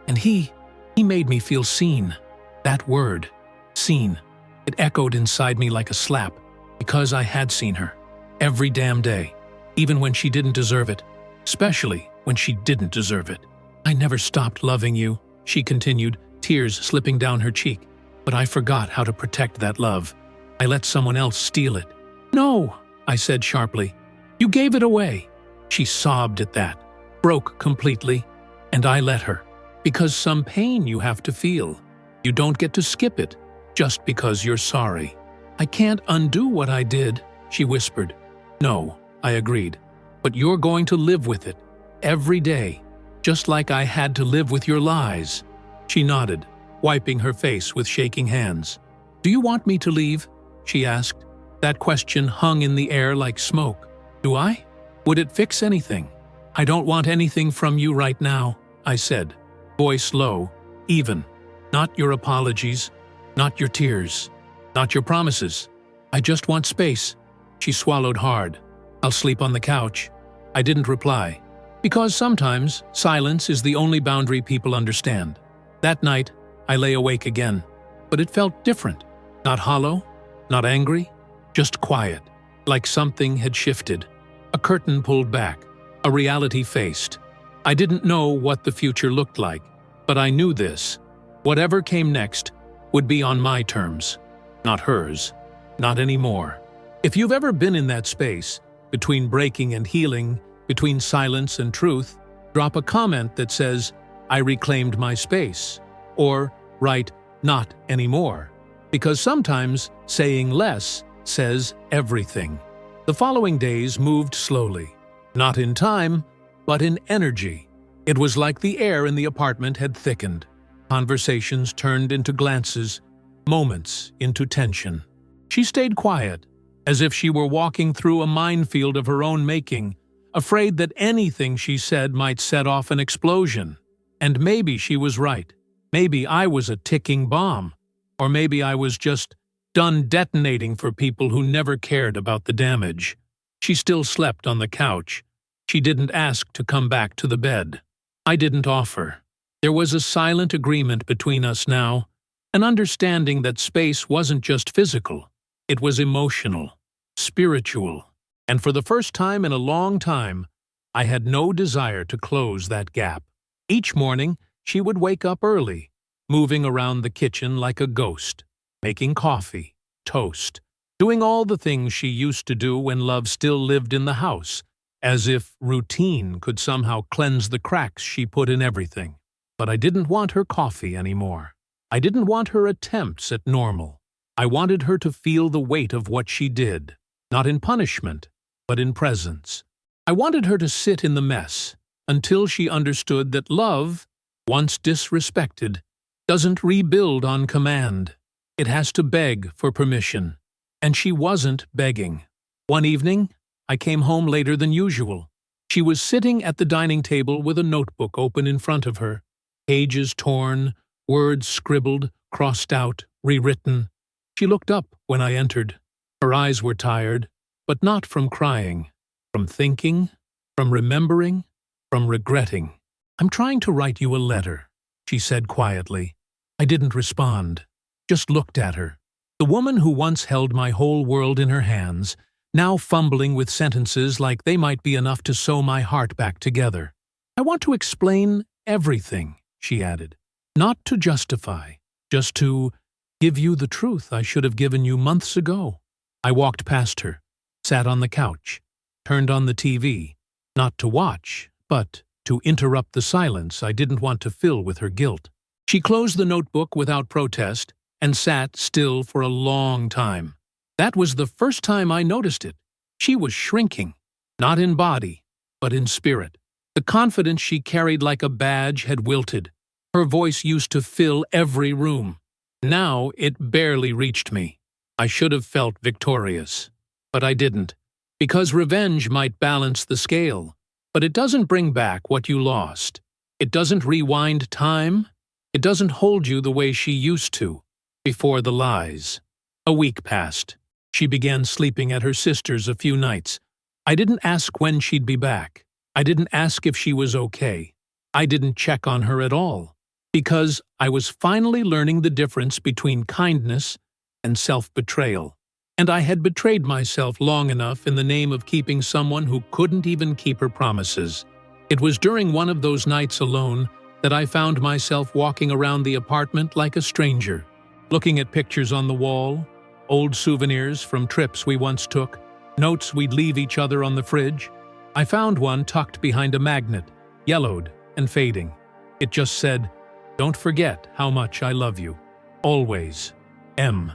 S1: And he made me feel seen. That word, seen, it echoed inside me like a slap, because I had seen her. Every damn day. Even when she didn't deserve it. Especially when she didn't deserve it. "I never stopped loving you," she continued, tears slipping down her cheek. "But I forgot how to protect that love. I let someone else steal it." "No," I said sharply. "You gave it away." She sobbed at that, broke completely, and I let her. Because some pain you have to feel. You don't get to skip it, just because you're sorry. "I can't undo what I did," she whispered. "No," I agreed. "But you're going to live with it, every day, just like I had to live with your lies." She nodded, wiping her face with shaking hands. "Do you want me to leave?" she asked. That question hung in the air like smoke. "Do I? Would it fix anything?" "I don't want anything from you right now," I said, voice low, even. "Not your apologies, not your tears, not your promises. I just want space." She swallowed hard. "I'll sleep on the couch." I didn't reply. Because sometimes silence is the only boundary people understand. That night, I lay awake again. But it felt different. Not hollow, not angry, just quiet, like something had shifted. A curtain pulled back, a reality faced. I didn't know what the future looked like, but I knew this. Whatever came next would be on my terms, not hers, not anymore. If you've ever been in that space, between breaking and healing, between silence and truth, drop a comment that says, "I reclaimed my space," or write, "Not anymore," because sometimes saying less says everything. The following days moved slowly, not in time, but in energy. It was like the air in the apartment had thickened. Conversations turned into glances, moments into tension. She stayed quiet, as if she were walking through a minefield of her own making, afraid that anything she said might set off an explosion. And maybe she was right. Maybe I was a ticking bomb. Or maybe I was just done detonating for people who never cared about the damage. She still slept on the couch. She didn't ask to come back to the bed. I didn't offer. There was a silent agreement between us now, an understanding that space wasn't just physical. It was emotional, spiritual, and for the first time in a long time, I had no desire to close that gap. Each morning, she would wake up early, moving around the kitchen like a ghost, making coffee, toast, doing all the things she used to do when love still lived in the house, as if routine could somehow cleanse the cracks she put in everything. But I didn't want her coffee anymore. I didn't want her attempts at normal. I wanted her to feel the weight of what she did, not in punishment, but in presence. I wanted her to sit in the mess until she understood that love, once disrespected, doesn't rebuild on command. It has to beg for permission. And she wasn't begging. One evening, I came home later than usual. She was sitting at the dining table with a notebook open in front of her, pages torn, words scribbled, crossed out, rewritten. She looked up when I entered. Her eyes were tired, but not from crying, from thinking, from remembering, from regretting. "I'm trying to write you a letter," she said quietly. I didn't respond, just looked at her. The woman who once held my whole world in her hands, now fumbling with sentences like they might be enough to sew my heart back together. "I want to explain everything," she added. "Not to justify, just to give you the truth I should have given you months ago." I walked past her, sat on the couch, turned on the TV, not to watch, but to interrupt the silence I didn't want to fill with her guilt. She closed the notebook without protest and sat still for a long time. That was the first time I noticed it. She was shrinking, not in body, but in spirit. The confidence she carried like a badge had wilted. Her voice used to fill every room. Now it barely reached me. I should have felt victorious. But I didn't. Because revenge might balance the scale, but it doesn't bring back what you lost. It doesn't rewind time. It doesn't hold you the way she used to, before the lies. A week passed. She began sleeping at her sister's a few nights. I didn't ask when she'd be back. I didn't ask if she was okay. I didn't check on her at all, because I was finally learning the difference between kindness and self-betrayal. And I had betrayed myself long enough in the name of keeping someone who couldn't even keep her promises. It was during one of those nights alone that I found myself walking around the apartment like a stranger, looking at pictures on the wall, old souvenirs from trips we once took, notes we'd leave each other on the fridge. I found one tucked behind a magnet, yellowed and fading. It just said, "Don't forget how much I love you. Always, M."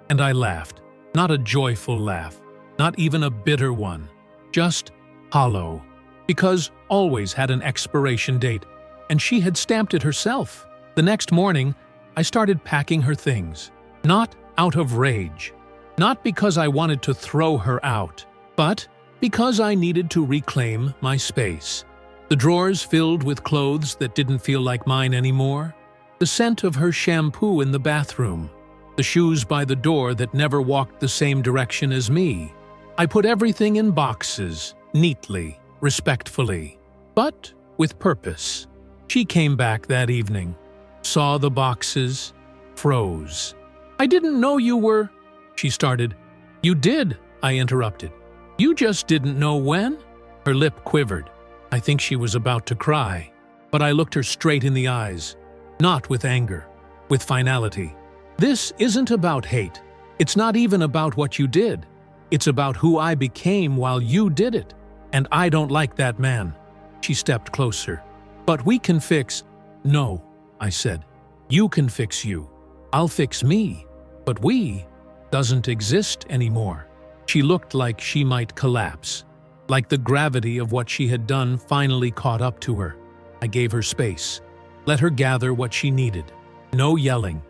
S1: And I laughed. Not a joyful laugh, not even a bitter one, just hollow, because always had an expiration date, and she had stamped it herself. The next morning, I started packing her things, not out of rage, not because I wanted to throw her out, but because I needed to reclaim my space. The drawers filled with clothes that didn't feel like mine anymore, the scent of her shampoo in the bathroom, the shoes by the door that never walked the same direction as me. I put everything in boxes, neatly, respectfully, but with purpose. She came back that evening, saw the boxes, froze. "I didn't know you were—" she started. "You did," I interrupted. "You just didn't know when?" Her lip quivered. I think she was about to cry, but I looked her straight in the eyes, not with anger, with finality. "This isn't about hate. It's not even about what you did. It's about who I became while you did it. And I don't like that man." She stepped closer. "But we can fix—" "No," I said. "You can fix you. I'll fix me. But we doesn't exist anymore." She looked like she might collapse, like the gravity of what she had done finally caught up to her. I gave her space, let her gather what she needed. No yelling.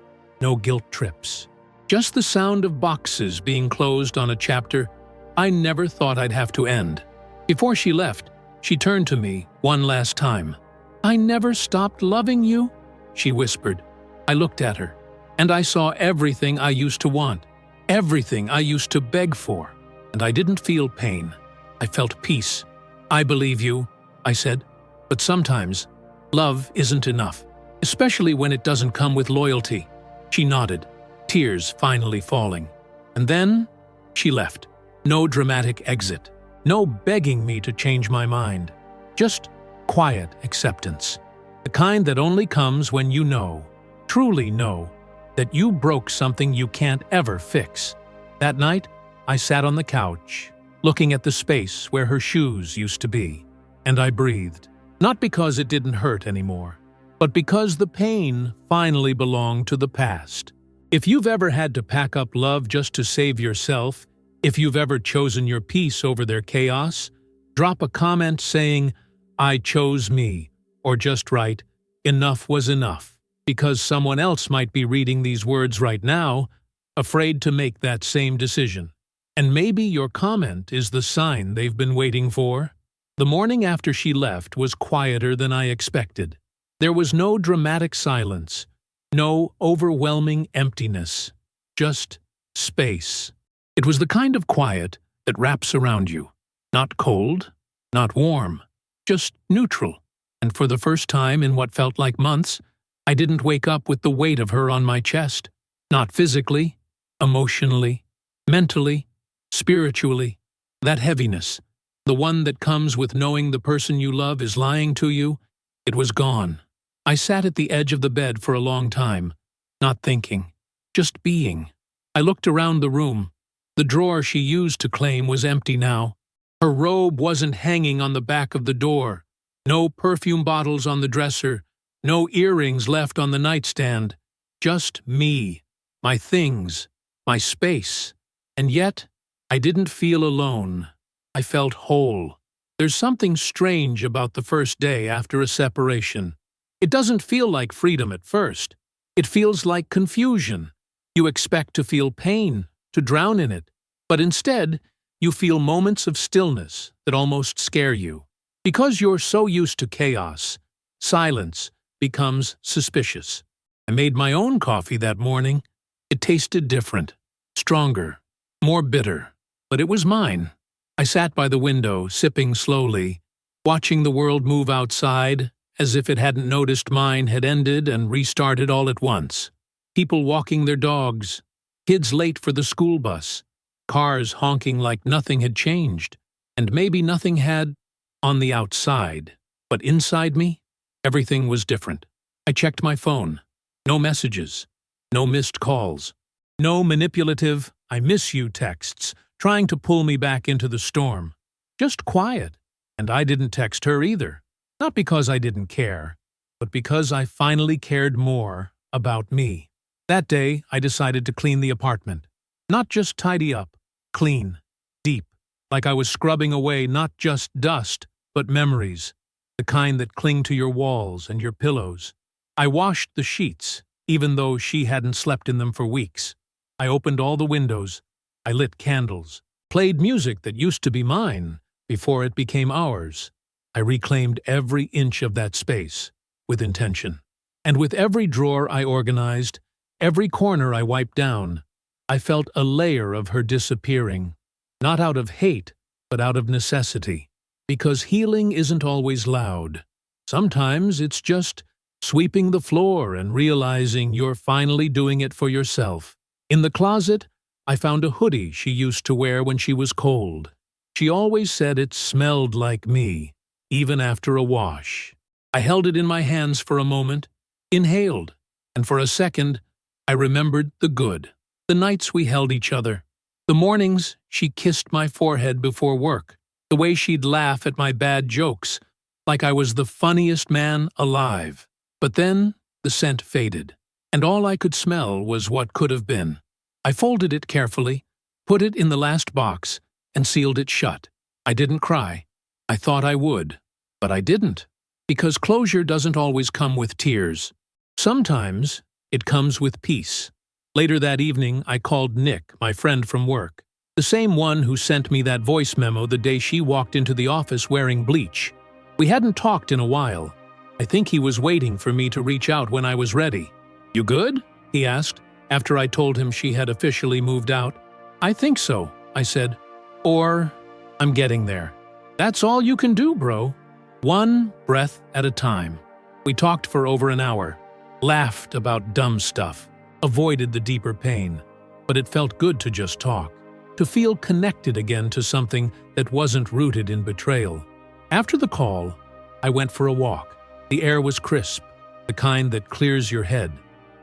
S1: No guilt trips. Just the sound of boxes being closed on a chapter I never thought I'd have to end. Before she left, she turned to me one last time. "I never stopped loving you," she whispered. I looked at her, and I saw everything I used to want, everything I used to beg for, and I didn't feel pain. I felt peace. "I believe you," I said, "but sometimes love isn't enough, especially when it doesn't come with loyalty." She nodded, tears finally falling. And then she left. No dramatic exit. No begging me to change my mind. Just quiet acceptance. The kind that only comes when you know, truly know, that you broke something you can't ever fix. That night, I sat on the couch, looking at the space where her shoes used to be, and I breathed. Not because it didn't hurt anymore, but because the pain finally belonged to the past. If you've ever had to pack up love just to save yourself, if you've ever chosen your peace over their chaos, drop a comment saying, "I chose me," or just write, "Enough was enough," because someone else might be reading these words right now, afraid to make that same decision. And maybe your comment is the sign they've been waiting for. The morning after she left was quieter than I expected. There was no dramatic silence, no overwhelming emptiness, just space. It was the kind of quiet that wraps around you, not cold, not warm, just neutral. And for the first time in what felt like months, I didn't wake up with the weight of her on my chest. Not physically, emotionally, mentally, spiritually. That heaviness, the one that comes with knowing the person you love is lying to you, it was gone. I sat at the edge of the bed for a long time, not thinking, just being. I looked around the room. The drawer she used to claim was empty now. Her robe wasn't hanging on the back of the door. No perfume bottles on the dresser, no earrings left on the nightstand. Just me, my things, my space. And yet, I didn't feel alone. I felt whole. There's something strange about the first day after a separation. It doesn't feel like freedom at first. It feels like confusion. You expect to feel pain, to drown in it. But instead, you feel moments of stillness that almost scare you. Because you're so used to chaos, silence becomes suspicious. I made my own coffee that morning. It tasted different, stronger, more bitter, but it was mine. I sat by the window, sipping slowly, watching the world move outside, as if it hadn't noticed mine had ended and restarted all at once. People walking their dogs, kids late for the school bus, cars honking like nothing had changed, and maybe nothing had on the outside. But inside me, everything was different. I checked my phone. No messages, no missed calls, no manipulative "I miss you" texts trying to pull me back into the storm. Just quiet. And I didn't text her either. Not because I didn't care, but because I finally cared more about me. That day, I decided to clean the apartment. Not just tidy up, clean, deep, like I was scrubbing away not just dust, but memories, the kind that cling to your walls and your pillows. I washed the sheets, even though she hadn't slept in them for weeks. I opened all the windows. I lit candles, played music that used to be mine before it became ours. I reclaimed every inch of that space with intention. And with every drawer I organized, every corner I wiped down, I felt a layer of her disappearing, not out of hate, but out of necessity. Because healing isn't always loud. Sometimes it's just sweeping the floor and realizing you're finally doing it for yourself. In the closet, I found a hoodie she used to wear when she was cold. She always said it smelled like me, even after a wash. I held it in my hands for a moment, inhaled, and for a second, I remembered the good. The nights we held each other. The mornings she kissed my forehead before work. The way she'd laugh at my bad jokes, like I was the funniest man alive. But then, the scent faded, and all I could smell was what could have been. I folded it carefully, put it in the last box, and sealed it shut. I didn't cry. I thought I would, but I didn't. Because closure doesn't always come with tears. Sometimes, it comes with peace. Later that evening, I called Nick, my friend from work. The same one who sent me that voice memo the day she walked into the office wearing bleach. We hadn't talked in a while. I think he was waiting for me to reach out when I was ready. "You good?" he asked, after I told him she had officially moved out. "I think so," I said. "Or, I'm getting there." "That's all you can do, bro. One breath at a time." We talked for over an hour, laughed about dumb stuff, avoided the deeper pain, but it felt good to just talk, to feel connected again to something that wasn't rooted in betrayal. After the call, I went for a walk. The air was crisp, the kind that clears your head.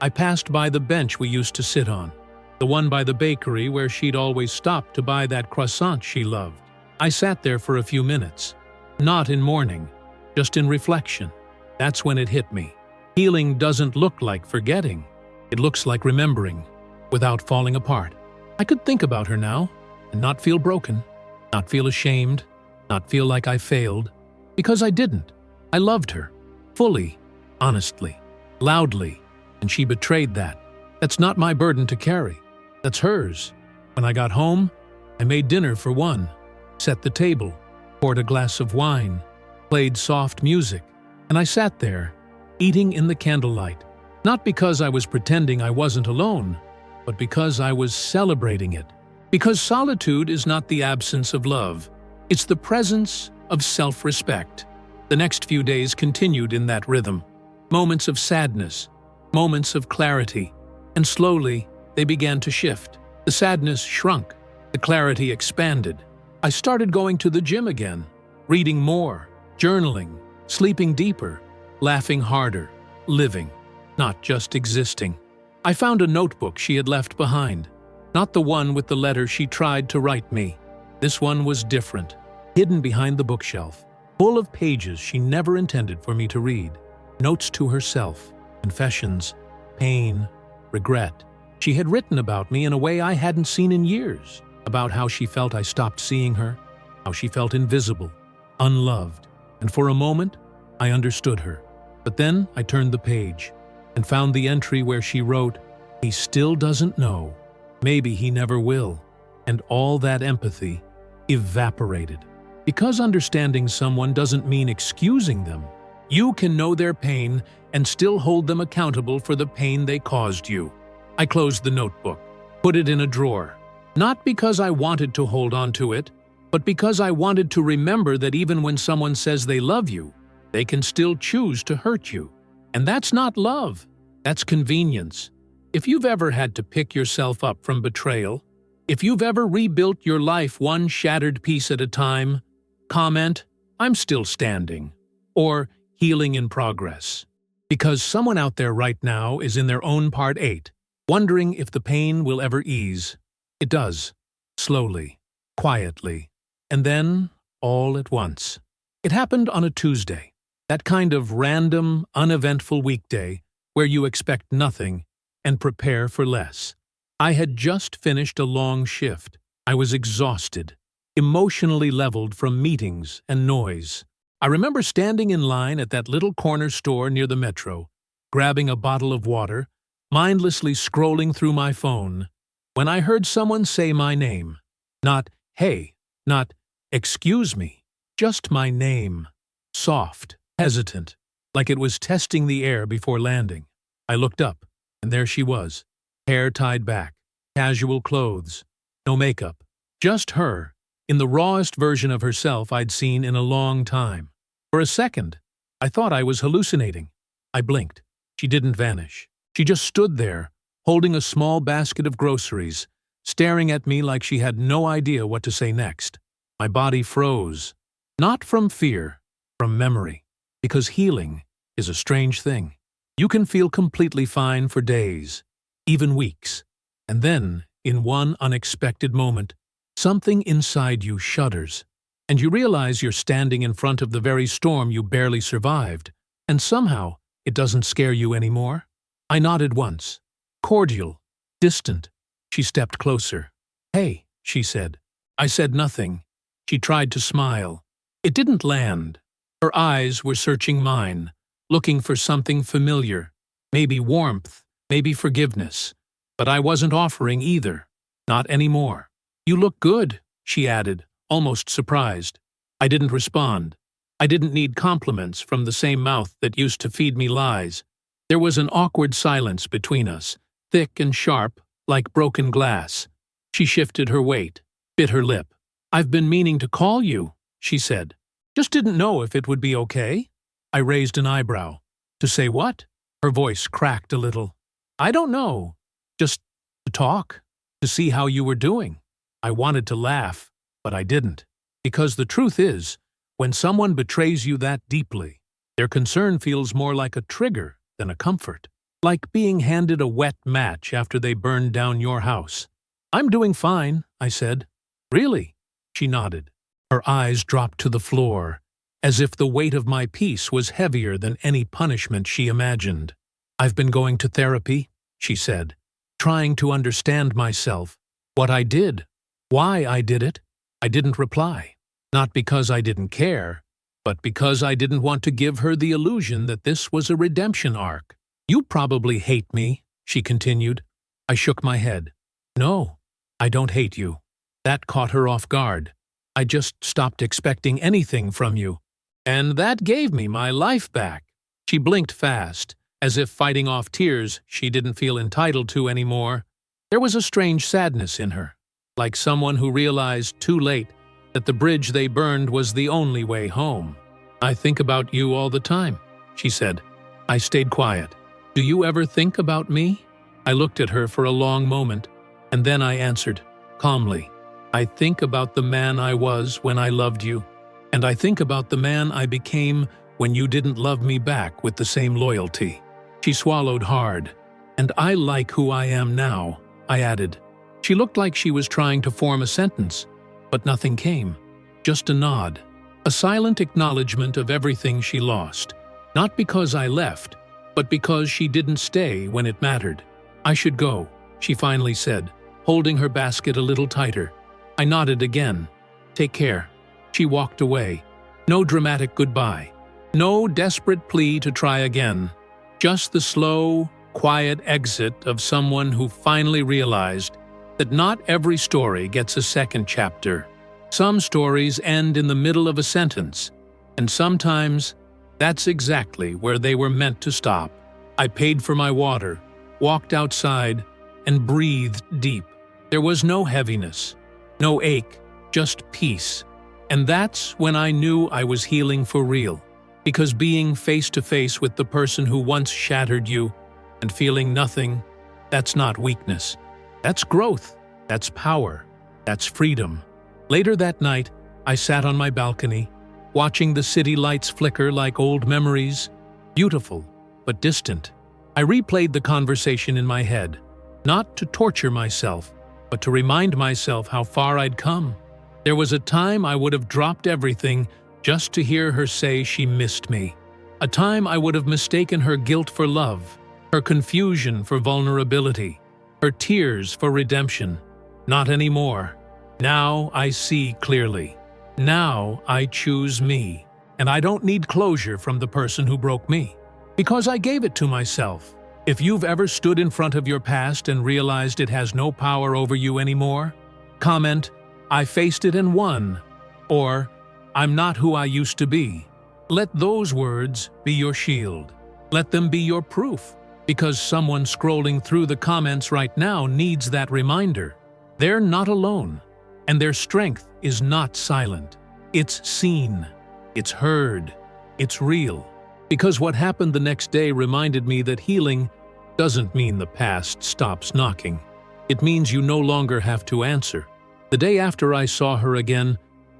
S1: I passed by the bench we used to sit on, the one by the bakery where she'd always stop to buy that croissant she loved. I sat there for a few minutes, not in mourning, just in reflection. That's when it hit me. Healing doesn't look like forgetting. It looks like remembering, without falling apart. I could think about her now, and not feel broken, not feel ashamed, not feel like I failed, because I didn't. I loved her, fully, honestly, loudly, and she betrayed that. That's not my burden to carry. That's hers. When I got home, I made dinner for one, set the table, poured a glass of wine, played soft music, and I sat there, eating in the candlelight, not because I was pretending I wasn't alone, but because I was celebrating it. Because solitude is not the absence of love, it's the presence of self-respect. The next few days continued in that rhythm. Moments of sadness, moments of clarity, and slowly they began to shift. The sadness shrunk, the clarity expanded. I started going to the gym again, reading more, journaling, sleeping deeper, laughing harder, living, not just existing. I found a notebook she had left behind, not the one with the letter she tried to write me. This one was different, hidden behind the bookshelf, full of pages she never intended for me to read. Notes to herself, confessions, pain, regret. She had written about me in a way I hadn't seen in years, about how she felt I stopped seeing her, how she felt invisible, unloved, and for a moment, I understood her. But then I turned the page and found the entry where she wrote, "He still doesn't know. Maybe he never will." And all that empathy evaporated. Because understanding someone doesn't mean excusing them. You can know their pain and still hold them accountable for the pain they caused you. I closed the notebook, put it in a drawer, not because I wanted to hold on to it, but because I wanted to remember that even when someone says they love you, they can still choose to hurt you. And that's not love, that's convenience. If you've ever had to pick yourself up from betrayal, if you've ever rebuilt your life one shattered piece at a time, comment, "I'm still standing," or "healing in progress." Because someone out there right now is in their own part 8, wondering if the pain will ever ease. It does, slowly, quietly, and then all at once. It happened on a Tuesday, that kind of random, uneventful weekday where you expect nothing and prepare for less. I had just finished a long shift. I was exhausted, emotionally leveled from meetings and noise. I remember standing in line at that little corner store near the metro, grabbing a bottle of water, mindlessly scrolling through my phone, when I heard someone say my name. Not, "Hey," not, "Excuse me," just my name. Soft, hesitant, like it was testing the air before landing. I looked up, and there she was, hair tied back, casual clothes, no makeup, just her, in the rawest version of herself I'd seen in a long time. For a second, I thought I was hallucinating. I blinked. She didn't vanish. She just stood there, holding a small basket of groceries, staring at me like she had no idea what to say next. My body froze. Not from fear, from memory. Because healing is a strange thing. You can feel completely fine for days, even weeks. And then, in one unexpected moment, something inside you shudders, and you realize you're standing in front of the very storm you barely survived, and somehow it doesn't scare you anymore. I nodded once. Cordial, distant. She stepped closer. "Hey," she said. I said nothing. She tried to smile. It didn't land. Her eyes were searching mine, looking for something familiar, maybe warmth, maybe forgiveness. But I wasn't offering either. Not anymore. "You look good," she added, almost surprised. I didn't respond. I didn't need compliments from the same mouth that used to feed me lies. There was an awkward silence between us, thick and sharp, like broken glass. She shifted her weight, bit her lip. "I've been meaning to call you," she said. "Just didn't know if it would be okay." I raised an eyebrow. "To say what?" Her voice cracked a little. "I don't know. Just to talk, to see how you were doing." I wanted to laugh, but I didn't. Because the truth is, when someone betrays you that deeply, their concern feels more like a trigger than a comfort. Like being handed a wet match after they burned down your house. "I'm doing fine," I said. "Really?" She nodded. Her eyes dropped to the floor, as if the weight of my peace was heavier than any punishment she imagined. "I've been going to therapy," she said, "trying to understand myself, what I did, why I did it." I didn't reply. Not because I didn't care, but because I didn't want to give her the illusion that this was a redemption arc. "You probably hate me," she continued. I shook my head. "No, I don't hate you." That caught her off guard. "I just stopped expecting anything from you. And that gave me my life back." She blinked fast, as if fighting off tears she didn't feel entitled to anymore. There was a strange sadness in her, like someone who realized too late that the bridge they burned was the only way home. "I think about you all the time," she said. I stayed quiet. "Do you ever think about me?" I looked at her for a long moment, and then I answered, calmly, "I think about the man I was when I loved you, and I think about the man I became when you didn't love me back with the same loyalty." She swallowed hard. "And I like who I am now," I added. She looked like she was trying to form a sentence, but nothing came. Just a nod. A silent acknowledgement of everything she lost. Not because I left, but because she didn't stay when it mattered. "I should go," she finally said, holding her basket a little tighter. I nodded again. "Take care." She walked away. No dramatic goodbye. No desperate plea to try again. Just the slow, quiet exit of someone who finally realized that not every story gets a second chapter. Some stories end in the middle of a sentence, and sometimes that's exactly where they were meant to stop. I paid for my water, walked outside, and breathed deep. There was no heaviness, no ache, just peace. And that's when I knew I was healing for real. Because being face to face with the person who once shattered you and feeling nothing, that's not weakness. That's growth. That's power. That's freedom. Later that night, I sat on my balcony, watching the city lights flicker like old memories, beautiful but distant. I replayed the conversation in my head, not to torture myself, but to remind myself how far I'd come. There was a time I would have dropped everything just to hear her say she missed me. A time I would have mistaken her guilt for love, her confusion for vulnerability, her tears for redemption. Not anymore. Now I see clearly. Now I choose me. And I don't need closure from the person who broke me, because I gave it to myself. If you've ever stood in front of your past and realized it has no power over you anymore, comment, "I faced it and won," or "I'm not who I used to be." Let those words be your shield. Let them be your proof, because someone scrolling through the comments right now needs that reminder. They're not alone, and their strength is not silent. It's seen, it's heard, it's real. Because what happened the next day reminded me that healing doesn't mean the past stops knocking. It means you no longer have to answer. The day after I saw her again,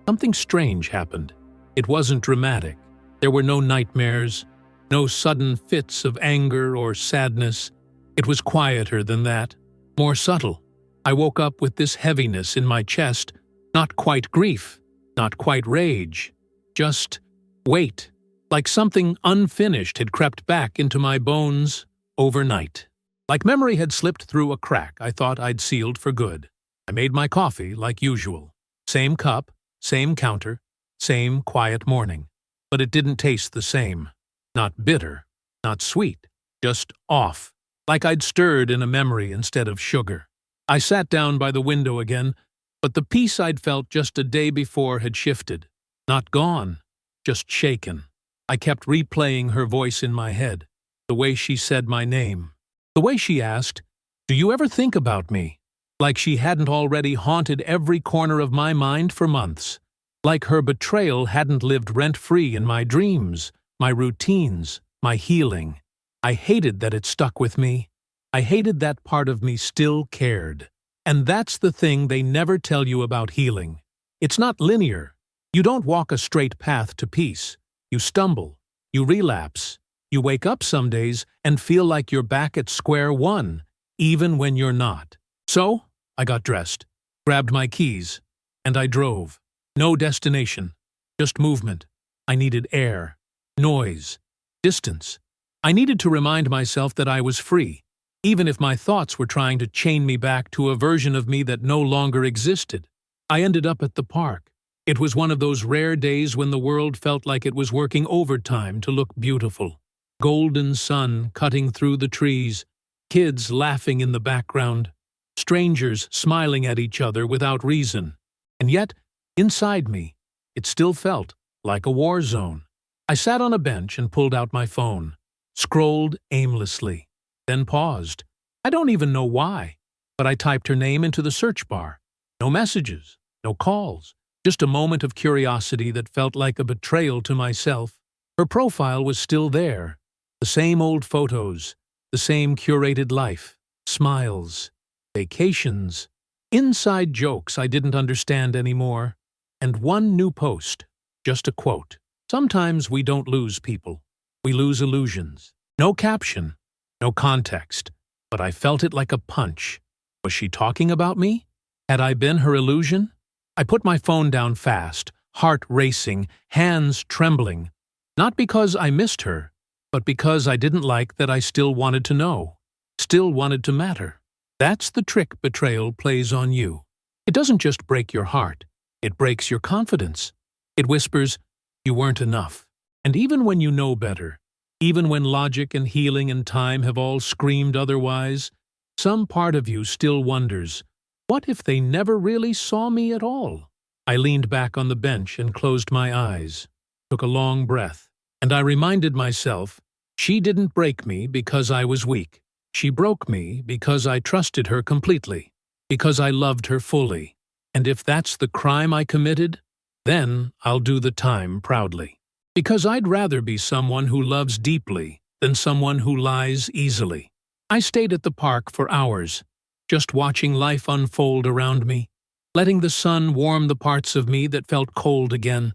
S1: something strange happened. It wasn't dramatic. There were no nightmares, no sudden fits of anger or sadness. It was quieter than that, more subtle. I woke up with this heaviness in my chest, not quite grief, not quite rage, just weight, like something unfinished had crept back into my bones overnight. Like memory had slipped through a crack I thought I'd sealed for good. I made my coffee like usual. Same cup, same counter, same quiet morning. But it didn't taste the same. Not bitter, not sweet, just off, like I'd stirred in a memory instead of sugar. I sat down by the window again, but the peace I'd felt just a day before had shifted. Not gone, just shaken. I kept replaying her voice in my head, the way she said my name, the way she asked, "Do you ever think about me?" Like she hadn't already haunted every corner of my mind for months. Like her betrayal hadn't lived rent-free in my dreams, my routines, my healing. I hated that it stuck with me. I hated that part of me still cared. And that's the thing they never tell you about healing. It's not linear. You don't walk a straight path to peace. You stumble. You relapse. You wake up some days and feel like you're back at square one, even when you're not. So, I got dressed, grabbed my keys, and I drove. No destination, just movement. I needed air, noise, distance. I needed to remind myself that I was free, even if my thoughts were trying to chain me back to a version of me that no longer existed. I ended up at the park. It was one of those rare days when the world felt like it was working overtime to look beautiful. Golden sun cutting through the trees, kids laughing in the background, strangers smiling at each other without reason. And yet, inside me, it still felt like a war zone. I sat on a bench and pulled out my phone, scrolled aimlessly, then paused. I don't even know why, but I typed her name into the search bar. No messages, no calls, just a moment of curiosity that felt like a betrayal to myself. Her profile was still there, the same old photos, the same curated life, smiles, vacations, inside jokes I didn't understand anymore, and one new post, just a quote. Sometimes we don't lose people, we lose illusions. No caption, no context, but I felt it like a punch. Was she talking about me? Had I been her illusion? I put my phone down fast, heart racing, hands trembling. Not because I missed her, but because I didn't like that I still wanted to know, still wanted to matter. That's the trick betrayal plays on you. It doesn't just break your heart, it breaks your confidence. It whispers, you weren't enough. And even when you know better, even when logic and healing and time have all screamed otherwise, some part of you still wonders, what if they never really saw me at all? I leaned back on the bench and closed my eyes, took a long breath, and I reminded myself, she didn't break me because I was weak. She broke me because I trusted her completely, because I loved her fully. And if that's the crime I committed, then I'll do the time proudly. Because I'd rather be someone who loves deeply than someone who lies easily. I stayed at the park for hours, just watching life unfold around me, letting the sun warm the parts of me that felt cold again.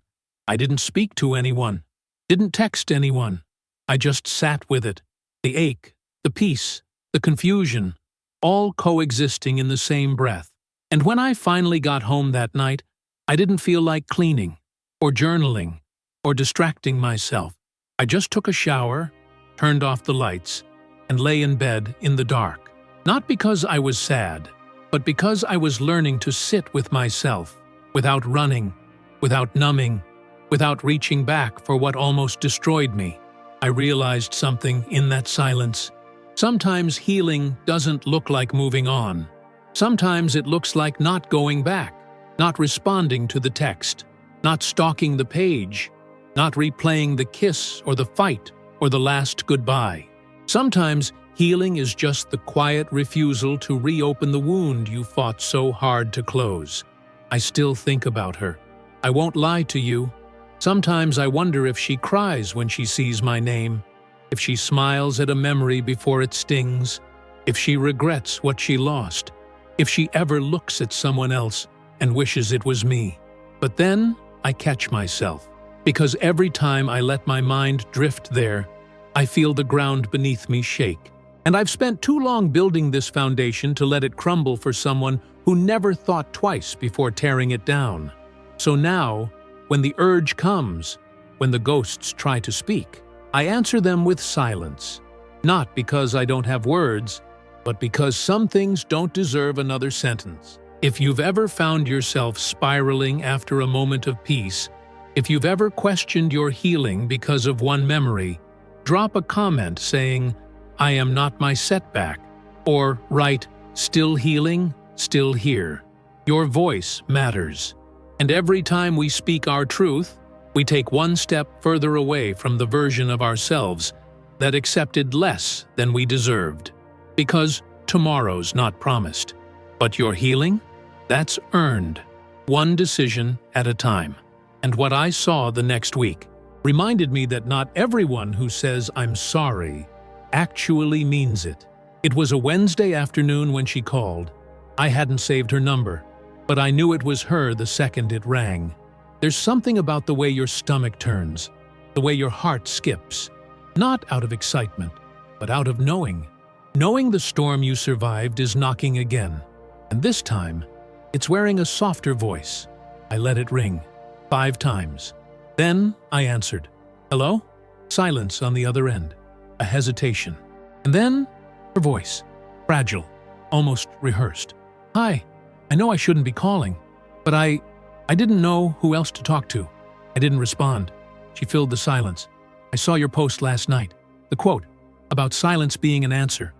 S1: I didn't speak to anyone, didn't text anyone. I just sat with it, the ache, the peace, the confusion, all coexisting in the same breath. And when I finally got home that night, I didn't feel like cleaning, or journaling, or distracting myself. I just took a shower, turned off the lights, and lay in bed in the dark. Not because I was sad, but because I was learning to sit with myself, without running, without numbing, without reaching back for what almost destroyed me. I realized something in that silence. Sometimes healing doesn't look like moving on. Sometimes it looks like not going back, not responding to the text, not stalking the page, not replaying the kiss or the fight or the last goodbye. Sometimes healing is just the quiet refusal to reopen the wound you fought so hard to close. I still think about her. I won't lie to you. Sometimes I wonder if she cries when she sees my name, if she smiles at a memory before it stings, if she regrets what she lost, if she ever looks at someone else and wishes it was me. But then I catch myself, because every time I let my mind drift there, I feel the ground beneath me shake. And I've spent too long building this foundation to let it crumble for someone who never thought twice before tearing it down. So now, when the urge comes, when the ghosts try to speak, I answer them with silence. Not because I don't have words, but because some things don't deserve another sentence. If you've ever found yourself spiraling after a moment of peace, if you've ever questioned your healing because of one memory, drop a comment saying, I am not my setback, or write, still healing, still here. Your voice matters. And every time we speak our truth, we take one step further away from the version of ourselves that accepted less than we deserved. Because tomorrow's not promised. But your healing? That's earned, one decision at a time. And what I saw the next week reminded me that not everyone who says I'm sorry actually means it. It was a Wednesday afternoon when she called. I hadn't saved her number, but I knew it was her the second it rang. There's something about the way your stomach turns, the way your heart skips, not out of excitement, but out of knowing. Knowing the storm you survived is knocking again, and this time, it's wearing a softer voice. I let it ring 5 times. Then I answered. Hello? Silence on the other end. A hesitation. And then, her voice. Fragile. Almost rehearsed. Hi. I know I shouldn't be calling, but I didn't know who else to talk to. I didn't respond. She filled the silence. I saw your post last night. The quote, about silence being an answer.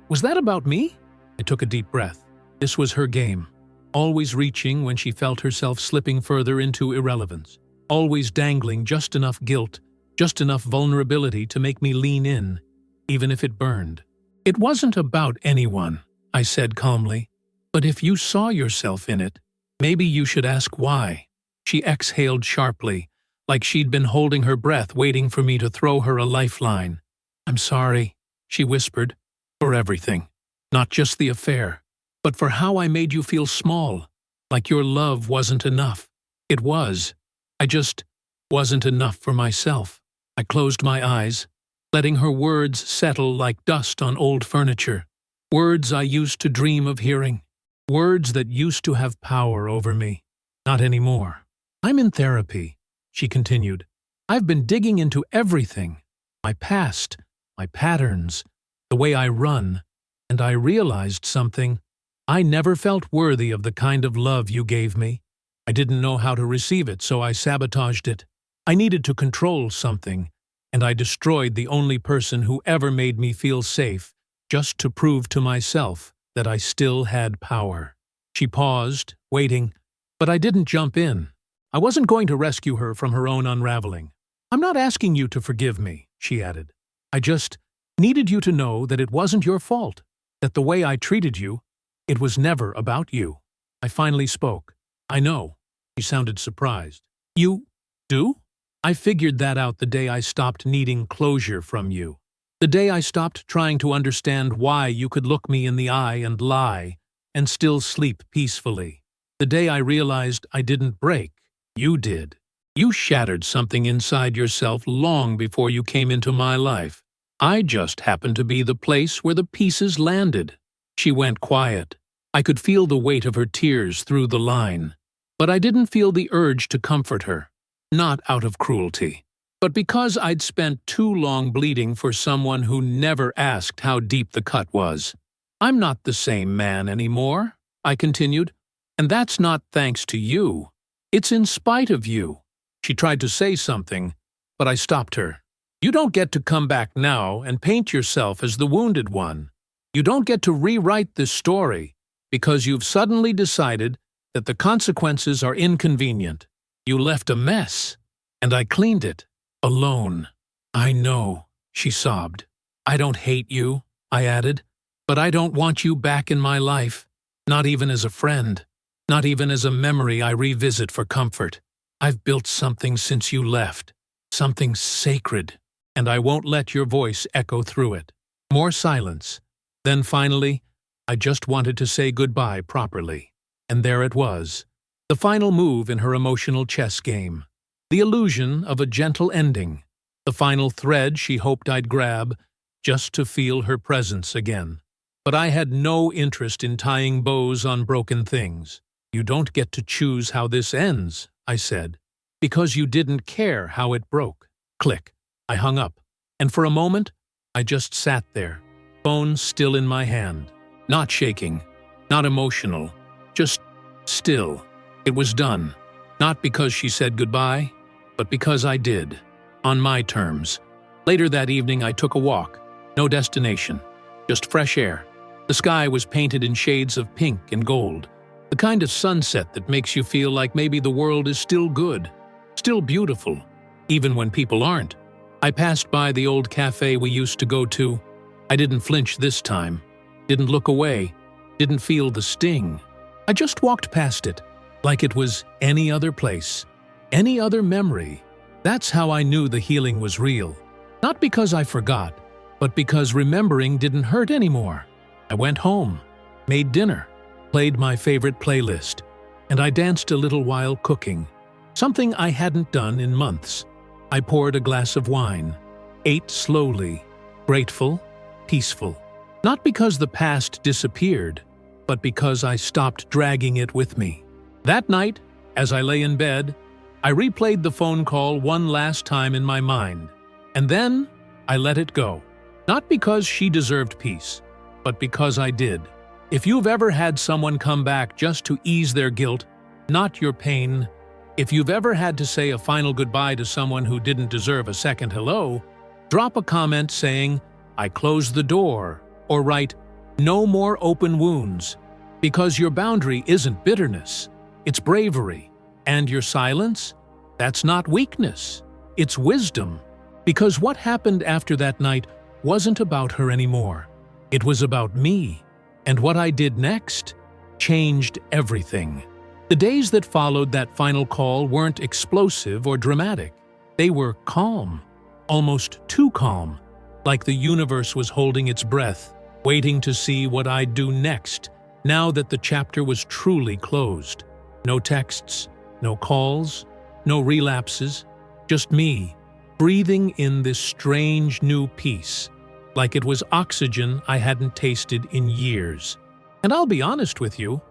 S1: Was that about me? I took a deep breath. This was her game. Always reaching when she felt herself slipping further into irrelevance. Always dangling just enough guilt, just enough vulnerability to make me lean in, even if it burned. It wasn't about anyone, I said calmly. But if you saw yourself in it, maybe you should ask why. She exhaled sharply, like she'd been holding her breath waiting for me to throw her a lifeline. I'm sorry, she whispered, for everything. Not just the affair, but for how I made you feel small, like your love wasn't enough. It was. I just wasn't enough for myself. I closed my eyes, letting her words settle like dust on old furniture. Words I used to dream of hearing. Words that used to have power over me. Not anymore. "I'm in therapy," she continued. "I've been digging into everything. My past, my patterns, the way I run, and I realized something. I never felt worthy of the kind of love you gave me. I didn't know how to receive it, so I sabotaged it. I needed to control something, and I destroyed the only person who ever made me feel safe, just to prove to myself that I still had power." She paused, waiting, but I didn't jump in. I wasn't going to rescue her from her own unraveling. "I'm not asking you to forgive me," she added. "I just needed you to know that it wasn't your fault, that the way I treated you, it was never about you." I finally spoke. "I know." She sounded surprised. "You do?" "I figured that out the day I stopped needing closure from you. The day I stopped trying to understand why you could look me in the eye and lie, and still sleep peacefully. The day I realized I didn't break. You did. You shattered something inside yourself long before you came into my life. I just happened to be the place where the pieces landed." She went quiet. I could feel the weight of her tears through the line. But I didn't feel the urge to comfort her. Not out of cruelty, but because I'd spent too long bleeding for someone who never asked how deep the cut was. "I'm not the same man anymore," I continued, "and that's not thanks to you. It's in spite of you." She tried to say something, but I stopped her. "You don't get to come back now and paint yourself as the wounded one. You don't get to rewrite this story because you've suddenly decided that the consequences are inconvenient. You left a mess, and I cleaned it, alone." "I know," she sobbed. "I don't hate you," I added, "but I don't want you back in my life, not even as a friend, not even as a memory I revisit for comfort. I've built something since you left, something sacred, and I won't let your voice echo through it." More silence. Then finally, I just wanted to say goodbye properly. And there it was, the final move in her emotional chess game. The illusion of a gentle ending, the final thread she hoped I'd grab, just to feel her presence again. But I had no interest in tying bows on broken things. "You don't get to choose how this ends," I said, "because you didn't care how it broke." Click. I hung up, and for a moment, I just sat there, phone still in my hand. Not shaking, not emotional, just still. It was done. Not because she said goodbye, but because I did. On my terms. Later that evening I took a walk. No destination. Just fresh air. The sky was painted in shades of pink and gold. The kind of sunset that makes you feel like maybe the world is still good. Still beautiful. Even when people aren't. I passed by the old cafe we used to go to. I didn't flinch this time. Didn't look away. Didn't feel the sting. I just walked past it, like it was any other place, any other memory. That's how I knew the healing was real. Not because I forgot, but because remembering didn't hurt anymore. I went home, made dinner, played my favorite playlist, and I danced a little while cooking, something I hadn't done in months. I poured a glass of wine, ate slowly, grateful, peaceful. Not because the past disappeared, but because I stopped dragging it with me. That night, as I lay in bed, I replayed the phone call one last time in my mind, and then I let it go. Not because she deserved peace, but because I did. If you've ever had someone come back just to ease their guilt, not your pain, if you've ever had to say a final goodbye to someone who didn't deserve a second hello, drop a comment saying, "I closed the door," or write, "No more open wounds," because your boundary isn't bitterness, it's bravery. And your silence? That's not weakness, it's wisdom. Because what happened after that night wasn't about her anymore. It was about me, and what I did next changed everything. The days that followed that final call weren't explosive or dramatic. They were calm, almost too calm, like the universe was holding its breath, waiting to see what I'd do next, now that the chapter was truly closed. No texts, no calls, no relapses, just me, breathing in this strange new peace, like it was oxygen I hadn't tasted in years. And I'll be honest with you,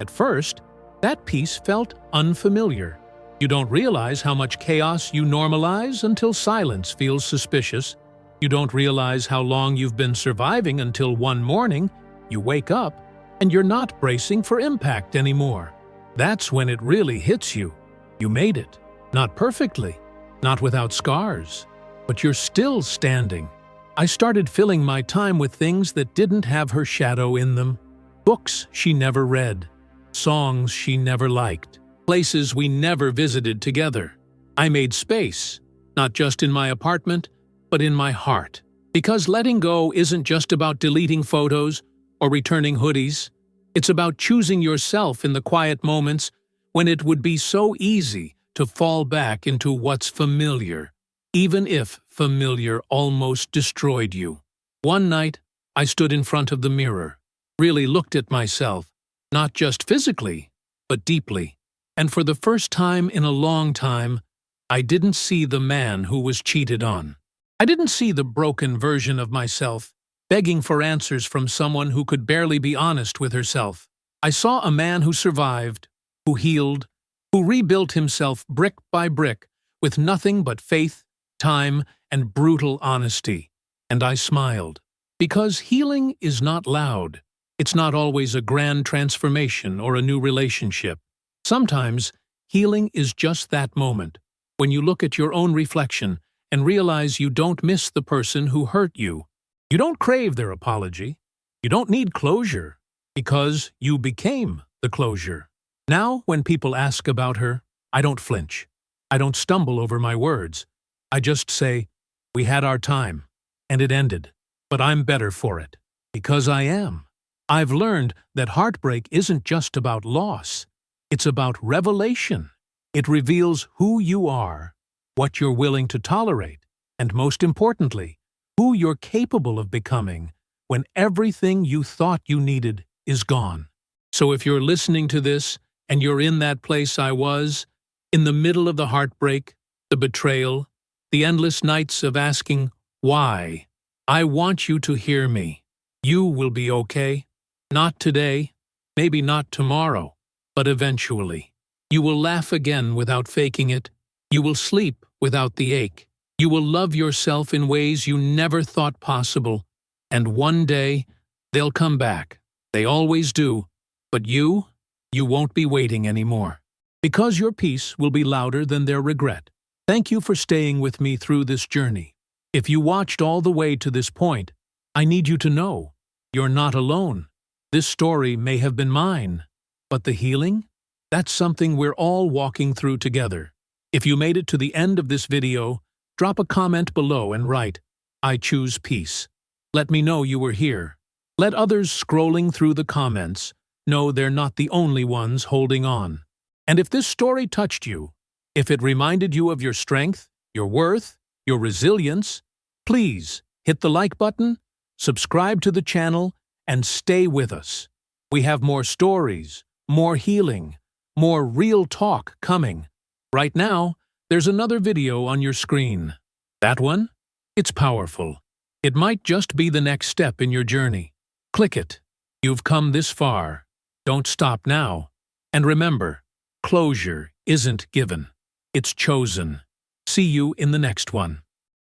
S1: at first, that peace felt unfamiliar. You don't realize how much chaos you normalize until silence feels suspicious. You don't realize how long you've been surviving until one morning you wake up and you're not bracing for impact anymore. That's when it really hits you. You made it. Not perfectly, not without scars, but you're still standing. I started filling my time with things that didn't have her shadow in them. Books she never read, songs she never liked, places we never visited together. I made space, not just in my apartment, but in my heart. Because letting go isn't just about deleting photos or returning hoodies. It's about choosing yourself in the quiet moments when it would be so easy to fall back into what's familiar, even if familiar almost destroyed you. One night, I stood in front of the mirror, really looked at myself, not just physically, but deeply. And for the first time in a long time, I didn't see the man who was cheated on. I didn't see the broken version of myself, begging for answers from someone who could barely be honest with herself. I saw a man who survived, who healed, who rebuilt himself brick by brick with nothing but faith, time, and brutal honesty. And I smiled. Because healing is not loud. It's not always a grand transformation or a new relationship. Sometimes, healing is just that moment, when you look at your own reflection and realize you don't miss the person who hurt you. You don't crave their apology. You don't need closure, because you became the closure. Now, when people ask about her, I don't flinch. I don't stumble over my words. I just say, we had our time, and it ended. But I'm better for it, because I am. I've learned that heartbreak isn't just about loss. It's about revelation. It reveals who you are, what you're willing to tolerate, and most importantly, who you're capable of becoming when everything you thought you needed is gone. So if you're listening to this and you're in that place I was, in the middle of the heartbreak, the betrayal, the endless nights of asking why, I want you to hear me. You will be okay. Not today, maybe not tomorrow, but eventually. You will laugh again without faking it. You will sleep without the ache. You will love yourself in ways you never thought possible. And one day, they'll come back. They always do. But you won't be waiting anymore. Because your peace will be louder than their regret. Thank you for staying with me through this journey. If you watched all the way to this point, I need you to know, you're not alone. This story may have been mine, but the healing? That's something we're all walking through together. If you made it to the end of this video, drop a comment below and write, I choose peace. Let me know you were here. Let others scrolling through the comments know they're not the only ones holding on. And if this story touched you, if it reminded you of your strength, your worth, your resilience, please hit the like button, subscribe to the channel, and stay with us. We have more stories, more healing, more real talk coming. Right now, there's another video on your screen. That one? It's powerful. It might just be the next step in your journey. Click it. You've come this far. Don't stop now. And remember, closure isn't given. It's chosen. See you in the next one.